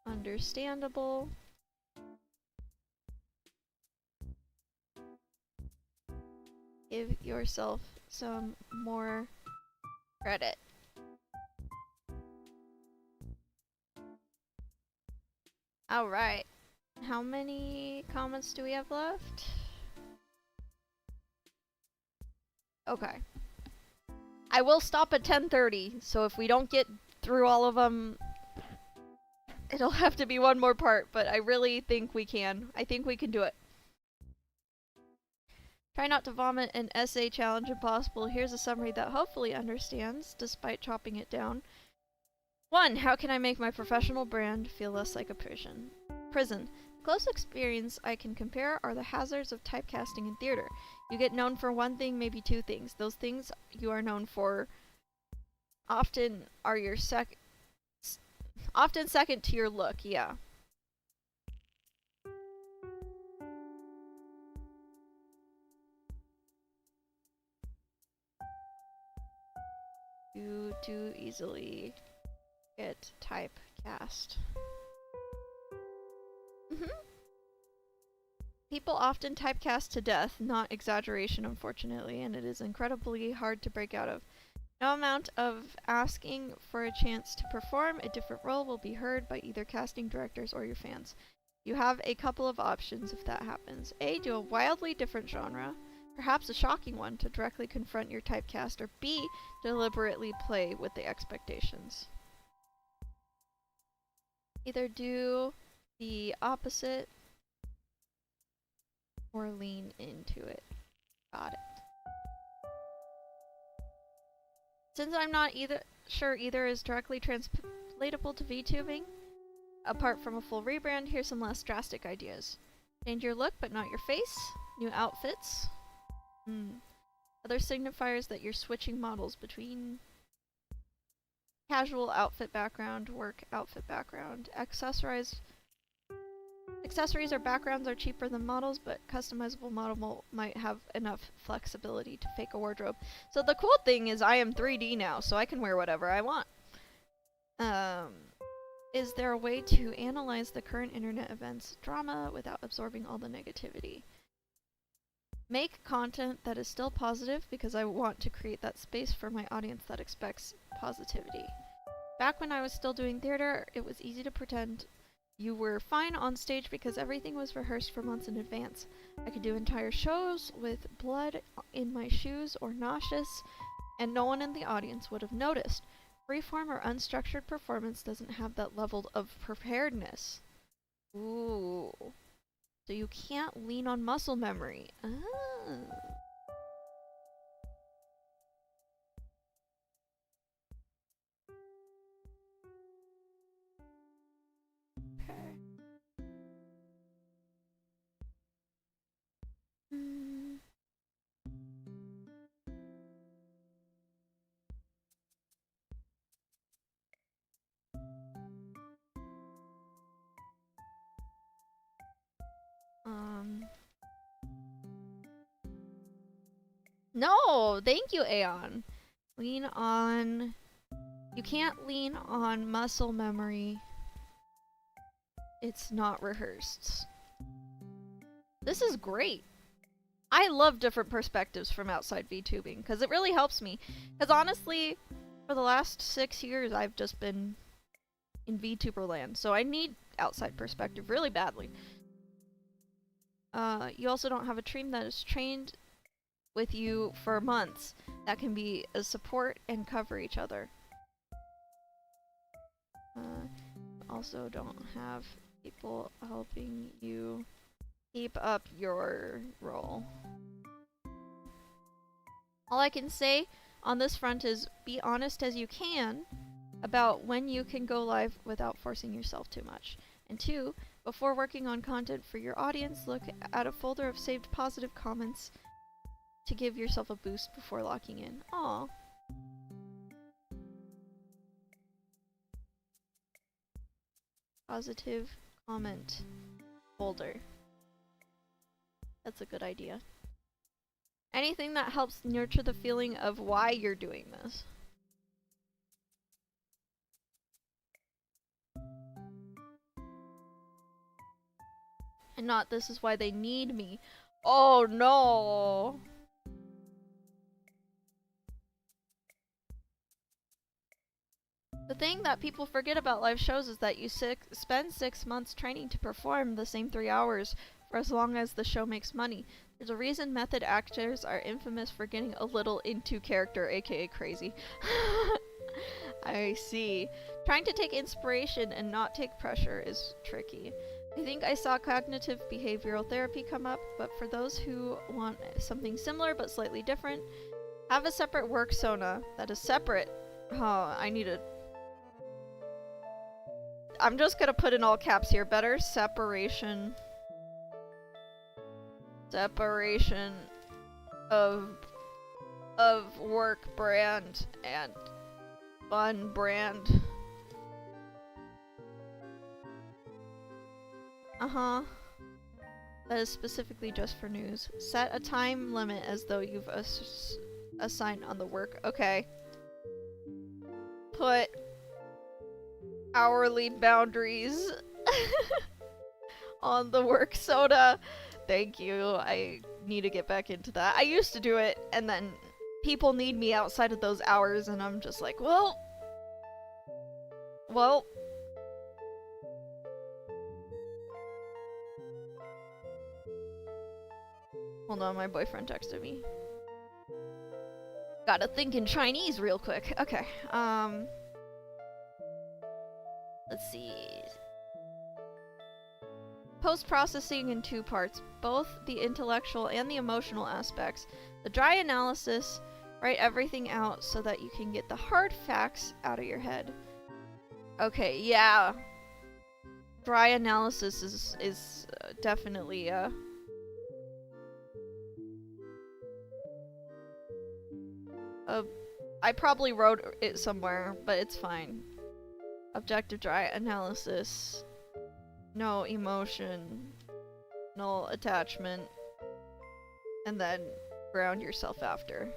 understandable. Give yourself some more credit. Alright. How many comments do we have left? Okay. I will stop at 10:30, so if we don't get through all of them, it'll have to be one more part, but I really think we can. I think we can do it. Try not to vomit an essay challenge impossible. Here's a summary that hopefully understands, despite chopping it down. 1. How can I make my professional brand feel less like a prison? Close experience I can compare are the hazards of typecasting in theater. You get known for one thing, maybe two things. Those things you are known for often are your often second to your look, yeah. You too easily get typecast. People often typecast to death, not exaggeration unfortunately, and it is incredibly hard to break out of. No amount of asking for a chance to perform a different role will be heard by either casting directors or your fans. You have a couple of options if that happens. A. Do a wildly different genre, perhaps a shocking one, to directly confront your typecast, or B. Deliberately play with the expectations. Either do the opposite or lean into it. Got it. Since I'm not sure either is directly translatable to VTubing, apart from a full rebrand, here's some less drastic ideas. Change your look, but not your face. New outfits. Other signifiers that you're switching models between casual outfit background, work outfit background. Accessories or backgrounds are cheaper than models, but customizable model might have enough flexibility to fake a wardrobe. So the cool thing is I am 3D now, so I can wear whatever I want. Is there a way to analyze the current internet events drama without absorbing all the negativity? Make content that is still positive because I want to create that space for my audience that expects positivity. Back when I was still doing theater, it was easy to pretend you were fine on stage because everything was rehearsed for months in advance. I could do entire shows with blood in my shoes or nauseous, and no one in the audience would have noticed. Freeform or unstructured performance doesn't have that level of preparedness. Ooh. So you can't lean on muscle memory. Ah. Okay. No, thank you, Aeon. Lean on... You can't lean on muscle memory. It's not rehearsed. This is great. I love different perspectives from outside VTubing, because it really helps me. Because honestly, for the last 6 years, I've just been in VTuber land, so I need outside perspective really badly. You also don't have a team that is trained with you for months that can be a support and cover each other. Also don't have people helping you keep up your role. All I can say on this front is be honest as you can about when you can go live without forcing yourself too much. And 2, before working on content for your audience, look at a folder of saved positive comments to give yourself a boost before locking in. Aww. Positive comment folder. That's a good idea. Anything that helps nurture the feeling of why you're doing this. And not this is why they need me. Oh no! The thing that people forget about live shows is that you spend 6 months training to perform the same 3 hours for as long as the show makes money. There's a reason method actors are infamous for getting a little into character, aka crazy. I see. Trying to take inspiration and not take pressure is tricky. I think I saw cognitive behavioral therapy come up, but for those who want something similar but slightly different, have a separate work sona that is separate. Oh, I need a... I'm just gonna put in all caps here. Better separation. Separation of work brand and fun brand. Uh-huh. That is specifically just for news. Set a time limit as though you've assigned on the work. Okay. Put hourly boundaries on the work soda. Thank you. I need to get back into that. I used to do it, and then people need me outside of those hours, and I'm just like, well... Hold on, my boyfriend texted me. Gotta think in Chinese real quick. Okay, let's see. post-processing in 2 parts, both the intellectual and the emotional aspects. The dry analysis, write everything out so that you can get the hard facts out of your head. Okay, yeah. Dry analysis is definitely I probably wrote it somewhere, but it's fine. Objective dry analysis. No emotion. No attachment. And then ground yourself after.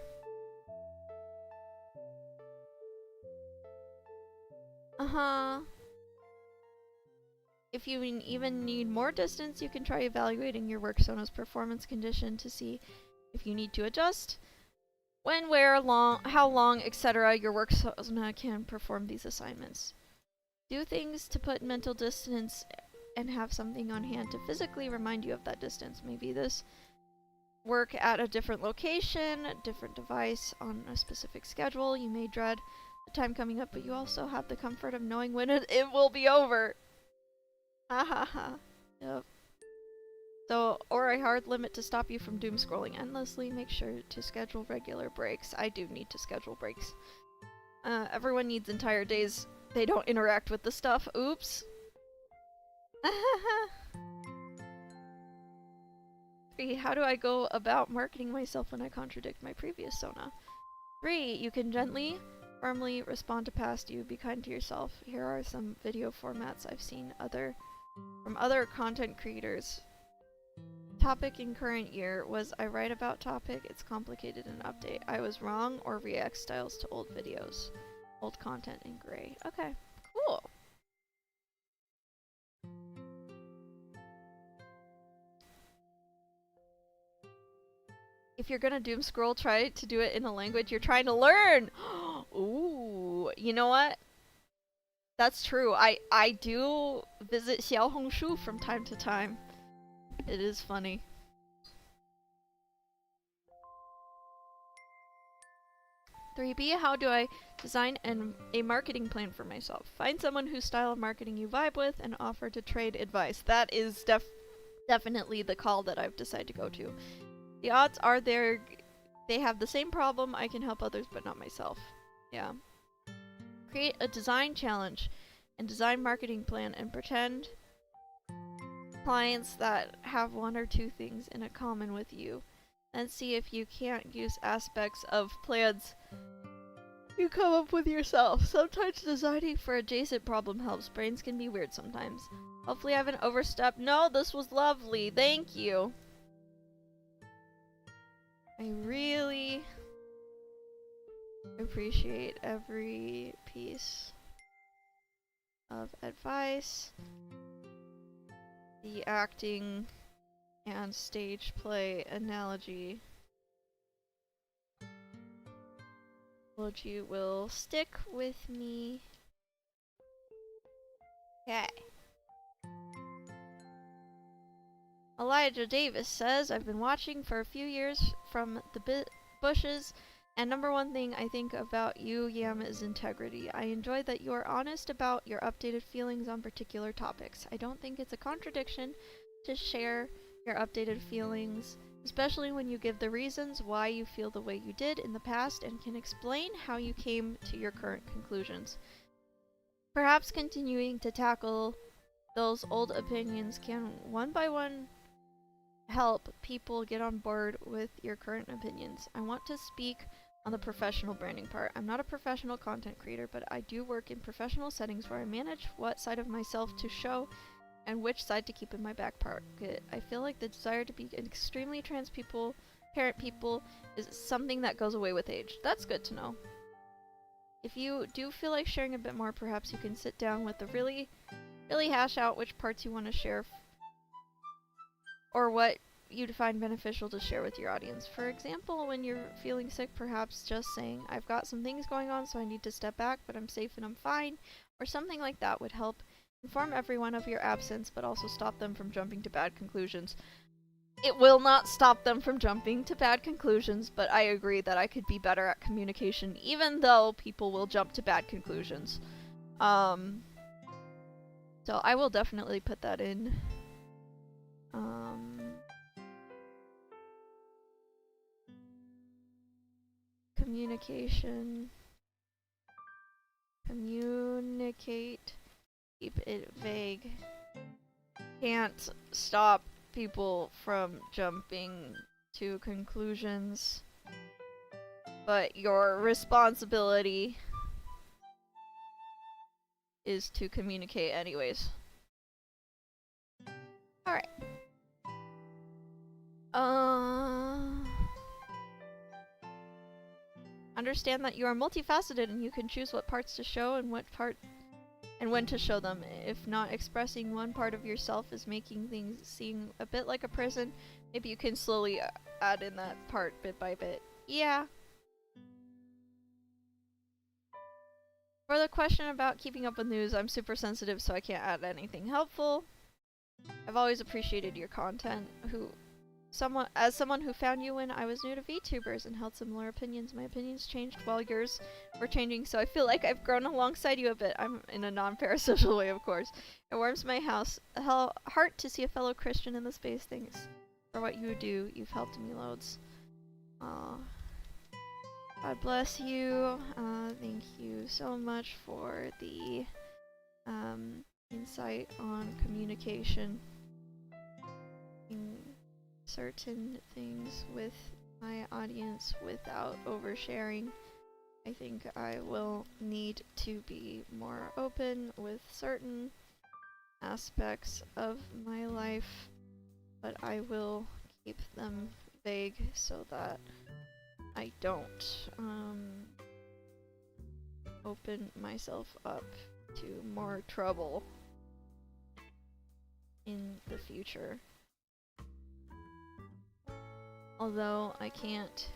If you even need more distance, you can try evaluating your work Sona's performance condition to see if you need to adjust. When, where, how long, etc. your work Sona can perform these assignments. Do things to put mental distance and have something on hand to physically remind you of that distance. Maybe this work at a different location, a different device, on a specific schedule. You may dread the time coming up, but you also have the comfort of knowing when it will be over. Ha ha ha. Yep. So, or a hard limit to stop you from doom scrolling endlessly. Make sure to schedule regular breaks. I do need to schedule breaks. Everyone needs entire days they don't interact with the stuff. Oops. 3. How do I go about marketing myself when I contradict my previous Sona? 3. You can gently, firmly respond to past you. Be kind to yourself. Here are some video formats I've seen from other content creators. Topic in current year was I write about topic, it's complicated and update. I was wrong or react styles to old videos. Old content in gray. Okay, cool. If you're gonna doom scroll, try to do it in a language you're trying to learn. Ooh, you know what? That's true. I do visit Xiaohongshu from time to time. It is funny. "3B, how do I design a marketing plan for myself? Find someone whose style of marketing you vibe with and offer to trade advice." That is definitely the call that I've decided to go to. "The odds are they have the same problem. I can help others, but not myself." Yeah. "Create a design challenge and design marketing plan and pretend clients that have 1 or 2 things in common with you. Then see if you can't use aspects of plans you come up with yourself. Sometimes designing for adjacent problem helps. Brains can be weird sometimes. Hopefully I haven't overstepped." No, this was lovely. Thank you. I really appreciate every piece of advice. The acting and stage play analogy will stick with me. Okay. Elijah Davis says, "I've been watching for a few years from the bushes, and number 1 thing I think about you, Yam, is integrity. I enjoy that you are honest about your updated feelings on particular topics. I don't think it's a contradiction to share your updated feelings, especially when you give the reasons why you feel the way you did in the past and can explain how you came to your current conclusions. Perhaps continuing to tackle those old opinions can one by one help people get on board with your current opinions. I want to speak on the professional branding part. I'm not a professional content creator, but I do work in professional settings where I manage what side of myself to show and which side to keep in my back pocket. I feel like the desire to be an extremely transparent people is something that goes away with age." That's good to know. "If you do feel like sharing a bit more, perhaps you can sit down with the really hash out which parts you want to share or what you'd find beneficial to share with your audience. For example, when you're feeling sick, perhaps just saying, 'I've got some things going on, so I need to step back, but I'm safe and I'm fine,' or something like that would help inform everyone of your absence, but also stop them from jumping to bad conclusions." It will not stop them from jumping to bad conclusions, but I agree that I could be better at communication, even though people will jump to bad conclusions. So I will definitely put that in Um, communication. Communicate. Keep it vague. Can't stop people from jumping to conclusions, but your responsibility is to communicate anyways. Alright. Understand that you are multifaceted and you can choose what parts to show and when to show them. If not expressing one part of yourself is making things seem a bit like a prison, maybe you can slowly add in that part bit by bit. Yeah. For the question about keeping up with news, I'm super sensitive, so I can't add anything helpful. I've always appreciated your content. As someone who found you when I was new to VTubers and held similar opinions, my opinions changed while yours were changing, so I feel like I've grown alongside you a bit. I'm in a non-parasocial way, of course. It warms my heart to see a fellow Christian in the space. Thanks for what you do. You've helped me loads. Aww. God bless you. Thank you so much for the insight on communication. Certain things with my audience without oversharing. I think I will need to be more open with certain aspects of my life, but I will keep them vague so that I don't open myself up to more trouble in the future. Although I can't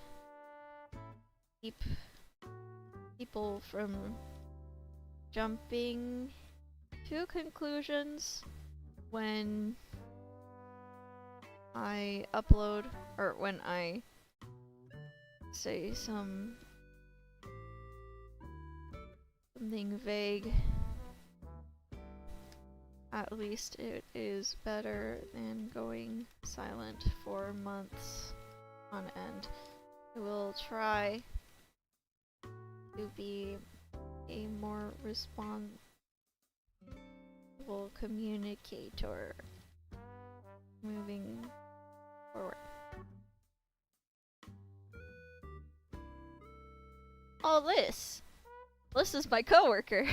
keep people from jumping to conclusions when I upload or when I say something vague. At least it is better than going silent for months on end. I will try to be a more responsible communicator moving forward. Oh, Liz! Liz is my coworker.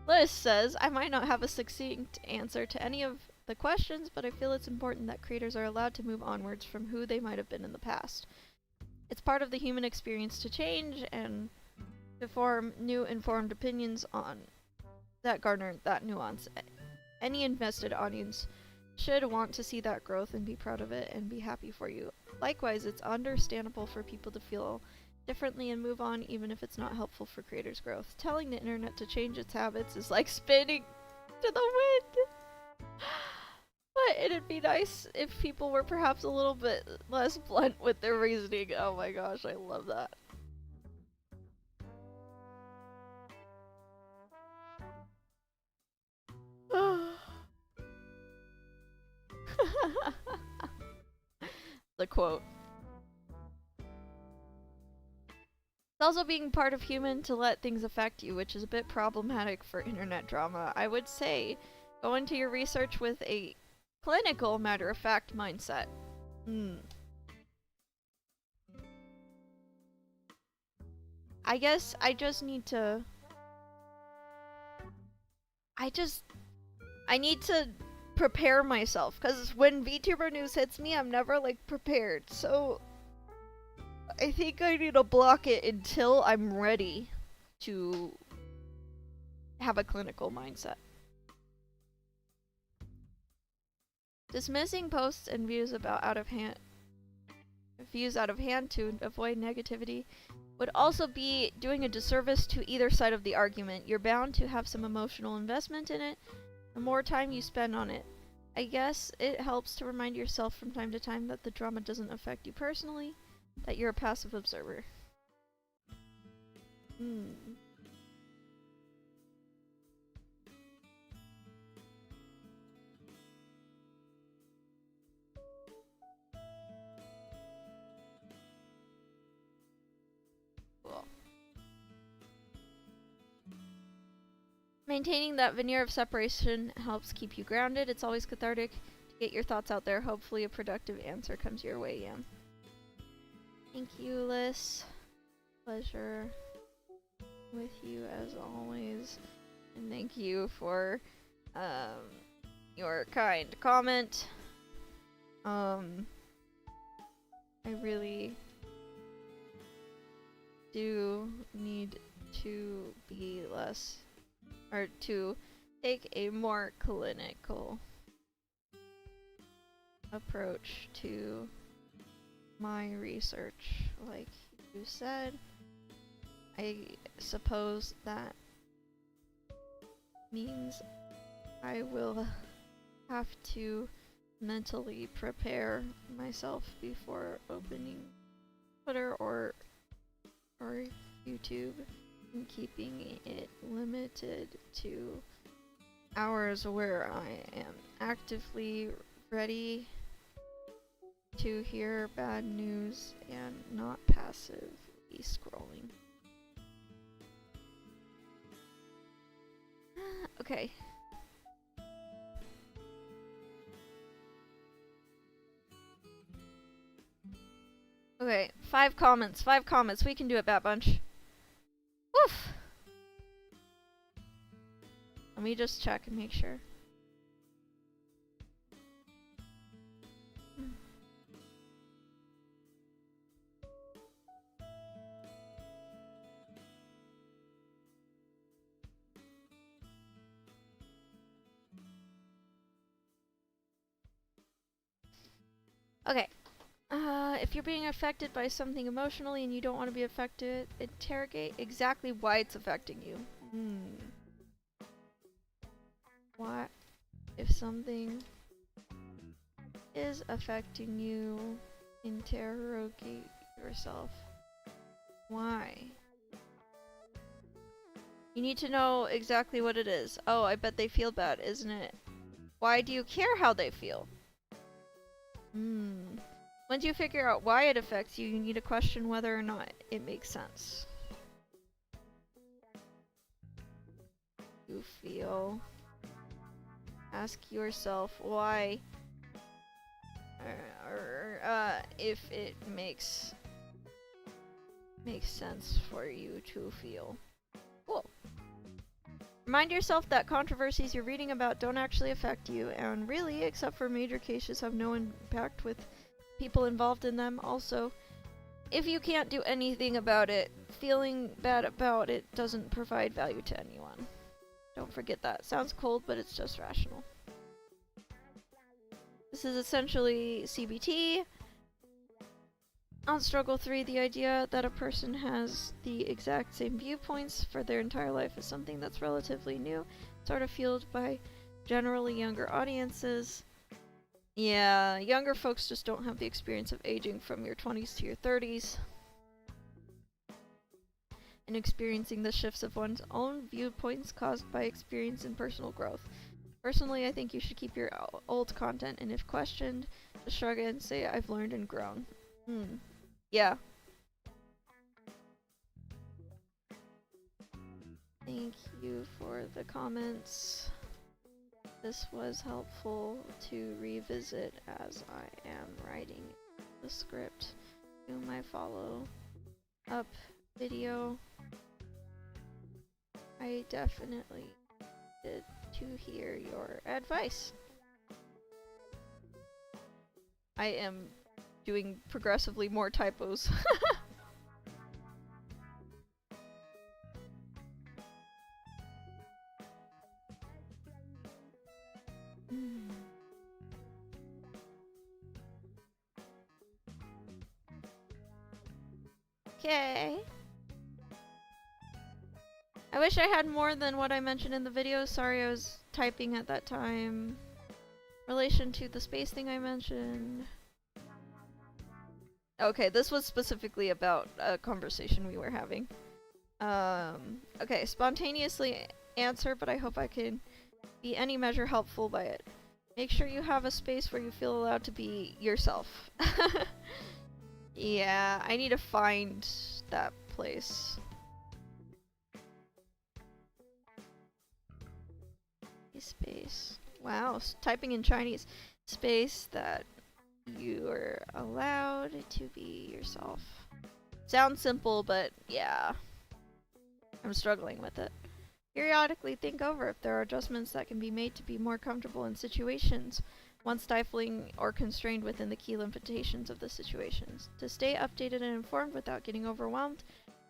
Liz says, I might not have a succinct answer to any of the questions, but I feel it's important that creators are allowed to move onwards from who they might have been in the past. It's part of the human experience to change and to form new informed opinions on that garner that nuance. Any invested audience should want to see that growth and be proud of it and be happy for you. Likewise, it's understandable for people to feel differently and move on even if it's not helpful for creators' growth. Telling the internet to change its habits is like spinning to the wind. But it'd be nice if people were perhaps a little bit less blunt with their reasoning. Oh my gosh, I love that. The quote. It's also being part of human to let things affect you, which is a bit problematic for internet drama. I would say go into your research with a clinical, matter-of-fact mindset. I guess I just need to... I need to prepare myself, because when VTuber news hits me, I'm never, like, prepared. So, I think I need to block it until I'm ready to have a clinical mindset. Dismissing posts and views out of hand to avoid negativity would also be doing a disservice to either side of the argument. You're bound to have some emotional investment in it, the more time you spend on it. I guess it helps to remind yourself from time to time that the drama doesn't affect you personally, that you're a passive observer. Maintaining that veneer of separation helps keep you grounded. It's always cathartic to get your thoughts out there. Hopefully a productive answer comes your way, Yam. Thank you, Liz. Pleasure with you as always. And thank you for your kind comment. I really do need to be less, or to take a more clinical approach to my research. Like you said, I suppose that means I will have to mentally prepare myself before opening Twitter or YouTube and keeping it limited to hours where I am actively ready to hear bad news and not passively scrolling. Okay. Okay, 5 comments. We can do it, Bat Bunch. Woof! Let me just check and make sure. Okay. If you're being affected by something emotionally and you don't want to be affected, interrogate exactly why it's affecting you. Why? If something is affecting you, interrogate yourself. Why? You need to know exactly what it is. Oh, I bet they feel bad, isn't it? Why do you care how they feel? Once you figure out why it affects you, you need to question whether or not it makes sense. You feel. Ask yourself why, if it makes sense for you to feel. Cool. Remind yourself that controversies you're reading about don't actually affect you, and really, except for major cases, have no impact with people involved in them. Also, if you can't do anything about it, feeling bad about it doesn't provide value to anyone. Don't forget that. Sounds cold, but it's just rational. This is essentially CBT. On Struggle 3, the idea that a person has the exact same viewpoints for their entire life is something that's relatively new, sort of fueled by generally younger audiences. Yeah, younger folks just don't have the experience of aging from your 20s to your 30s and experiencing the shifts of one's own viewpoints caused by experience and personal growth. Personally, I think you should keep your old content, and if questioned, just shrug it and say, I've learned and grown. Yeah. Thank you for the comments. This was helpful to revisit as I am writing the script to my follow-up video. I definitely did to hear your advice. I am doing progressively more typos. Okay. I wish I had more than what I mentioned in the video. Sorry, I was typing at that time. Relation to the space thing I mentioned. Okay, this was specifically about a conversation we were having. Okay, spontaneously answer, but I hope I can be any measure helpful by it. Make sure you have a space where you feel allowed to be yourself. Yeah, I need to find that place. space. Wow, typing in Chinese space that you are allowed to be yourself. Sounds simple, but yeah, I'm struggling with it. Periodically think over if there are adjustments that can be made to be more comfortable in situations, once stifling or constrained within the key limitations of the situations. To stay updated and informed without getting overwhelmed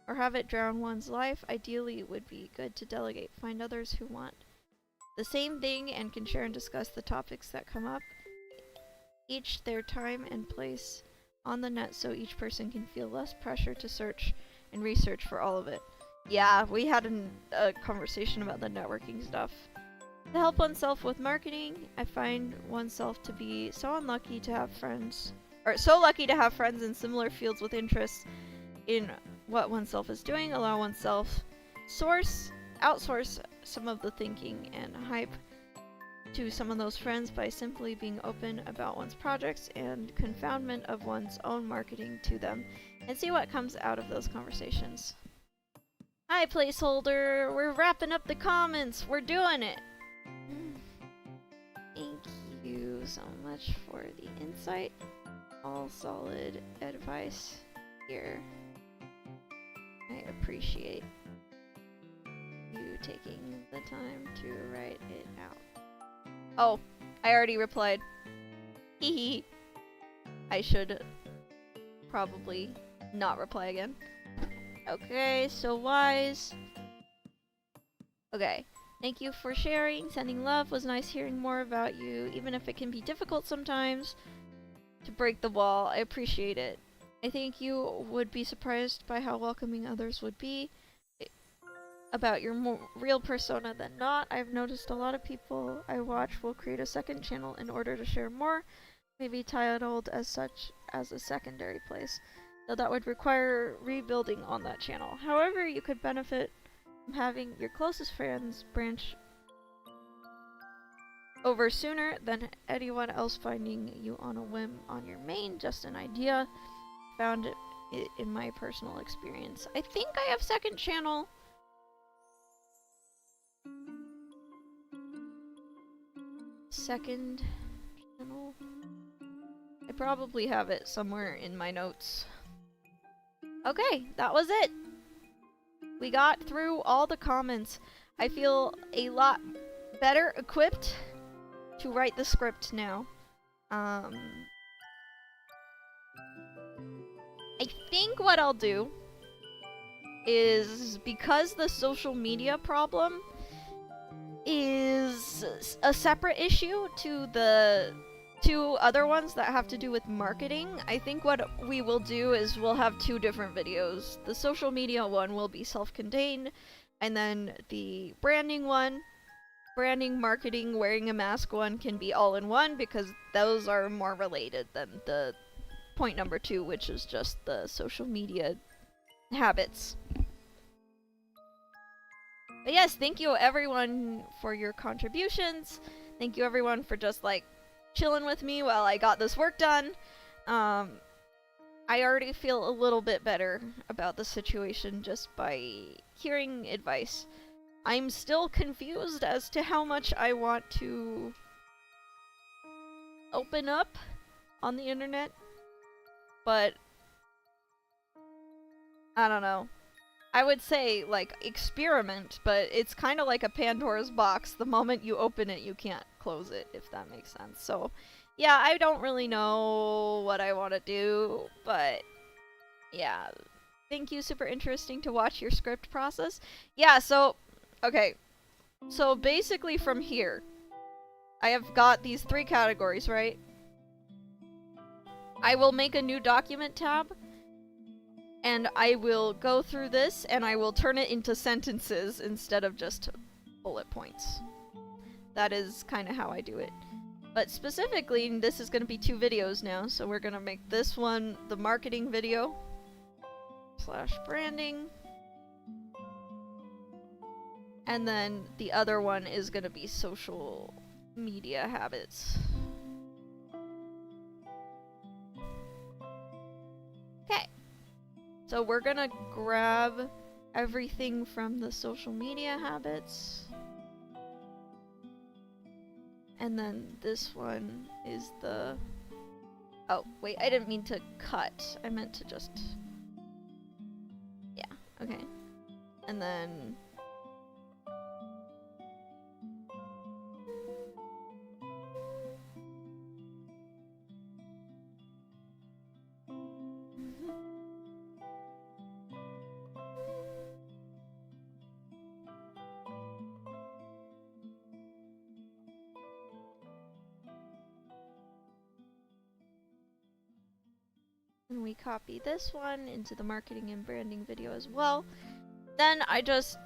or have it drown one's life, ideally it would be good to delegate, find others who want the same thing and can share and discuss the topics that come up, each their time and place on the net so each person can feel less pressure to search and research for all of it. Yeah, we had a conversation about the networking stuff. To help oneself with marketing, I find oneself to be so lucky to have friends in similar fields with interests in what oneself is doing, allow oneself outsource some of the thinking and hype to some of those friends by simply being open about one's projects and confoundment of one's own marketing to them, and see what comes out of those conversations. Hi, placeholder! We're wrapping up the comments! We're doing it! Thank you so much for the insight. All solid advice here. I appreciate you taking the time to write it out. Oh, I already replied. Hehe. I should probably not reply again. Okay, so Wise. Okay. Thank you for sharing. Sending love. Was nice hearing more about you, even if it can be difficult sometimes to break the wall. I appreciate it. I think you would be surprised by how welcoming others would be about your more real persona than not. I've noticed a lot of people I watch will create a second channel in order to share more, maybe titled as such as a secondary place, though that would require rebuilding on that channel. However, you could benefit from having your closest friends branch over sooner than anyone else finding you on a whim on your main. Just an idea. Found it in my personal experience. I think I have second channel. Second channel. I probably have it somewhere in my notes. Okay, that was it. We got through all the comments. I feel a lot better equipped to write the script now. I think what I'll do is, because the social media problem is a separate issue to the two other ones that have to do with marketing, I think what we will do is we'll have two different videos. The social media one will be self-contained, and then the branding one, branding, marketing, wearing a mask one can be all in one, because those are more related than the point number 2, which is just the social media habits. But yes, thank you everyone for your contributions. Thank you everyone for just like chilling with me while I got this work done. I already feel a little bit better about the situation just by hearing advice. I'm still confused as to how much I want to open up on the internet, but I don't know. I would say, like, experiment, but it's kind of like a Pandora's box. The moment you open it, you can't close it, if that makes sense. So, yeah, I don't really know what I want to do, but yeah. Thank you, super interesting to watch your script process. Yeah, so, okay. So, basically from here, I have got these 3 categories, right? I will make a new document tab, and I will go through this, and I will turn it into sentences instead of just bullet points. That is kind of how I do it. But specifically, this is going to be 2 videos now, so we're going to make this one the marketing video / branding. And then the other one is going to be social media habits. Okay. So we're gonna grab everything from the social media habits. And then this one is the... Oh, wait, I didn't mean to cut. I meant to just... Yeah, okay. And then... And we copy this one into the marketing and branding video as well. Then I just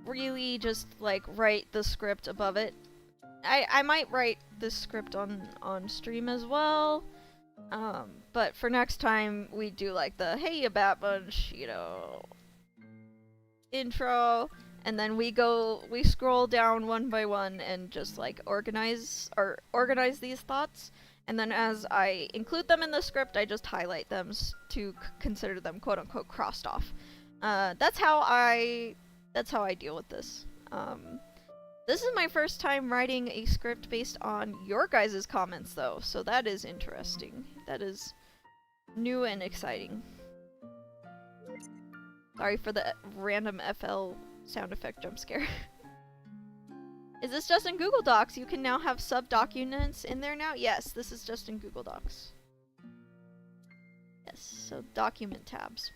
really just like write the script above it. I might write this script on stream as well. But for next time we do like the hey you Bat Bunch, you know, intro, and then we scroll down one by one and just like organize these thoughts. And then as I include them in the script, I just highlight them to consider them quote unquote crossed off. That's how I deal with this. This is my first time writing a script based on your guys' comments though, so that is interesting. That is new and exciting. Sorry for the random FL sound effect jump scare. Is this just in Google Docs? You can now have sub-documents in there now? Yes, this is just in Google Docs. Yes, so document tabs.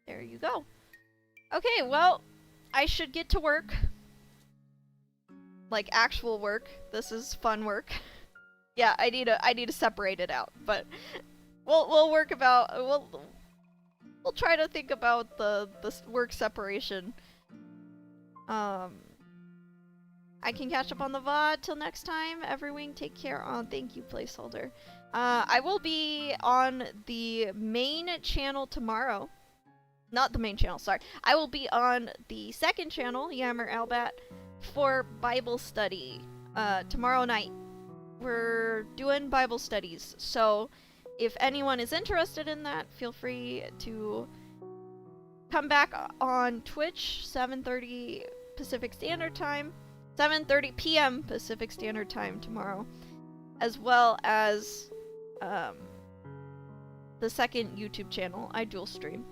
There you go. Okay, well, I should get to work. Like actual work. This is fun work. Yeah, I need to separate it out, but we'll work about we'll try to think about the work separation. I can catch up on the VOD till next time. Everyone take care. Oh, thank you, placeholder. I will be on the main channel tomorrow. Not the main channel, sorry. I will be on the second channel, Yammer Albat, for Bible study tomorrow night. We're doing Bible studies, so if anyone is interested in that, feel free to come back on Twitch, 7:30 Pacific Standard Time, 7:30 p.m. Pacific Standard Time tomorrow, as well as the second YouTube channel. I dual stream.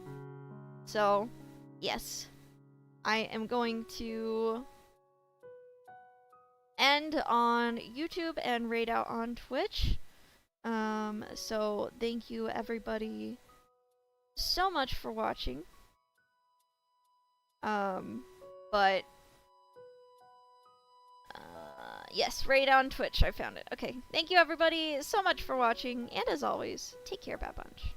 So, yes, I am going to end on YouTube and raid out on Twitch. So thank you everybody so much for watching. But yes, raid on Twitch. I found it. Okay, thank you everybody so much for watching, and as always, take care, Bat Bunch.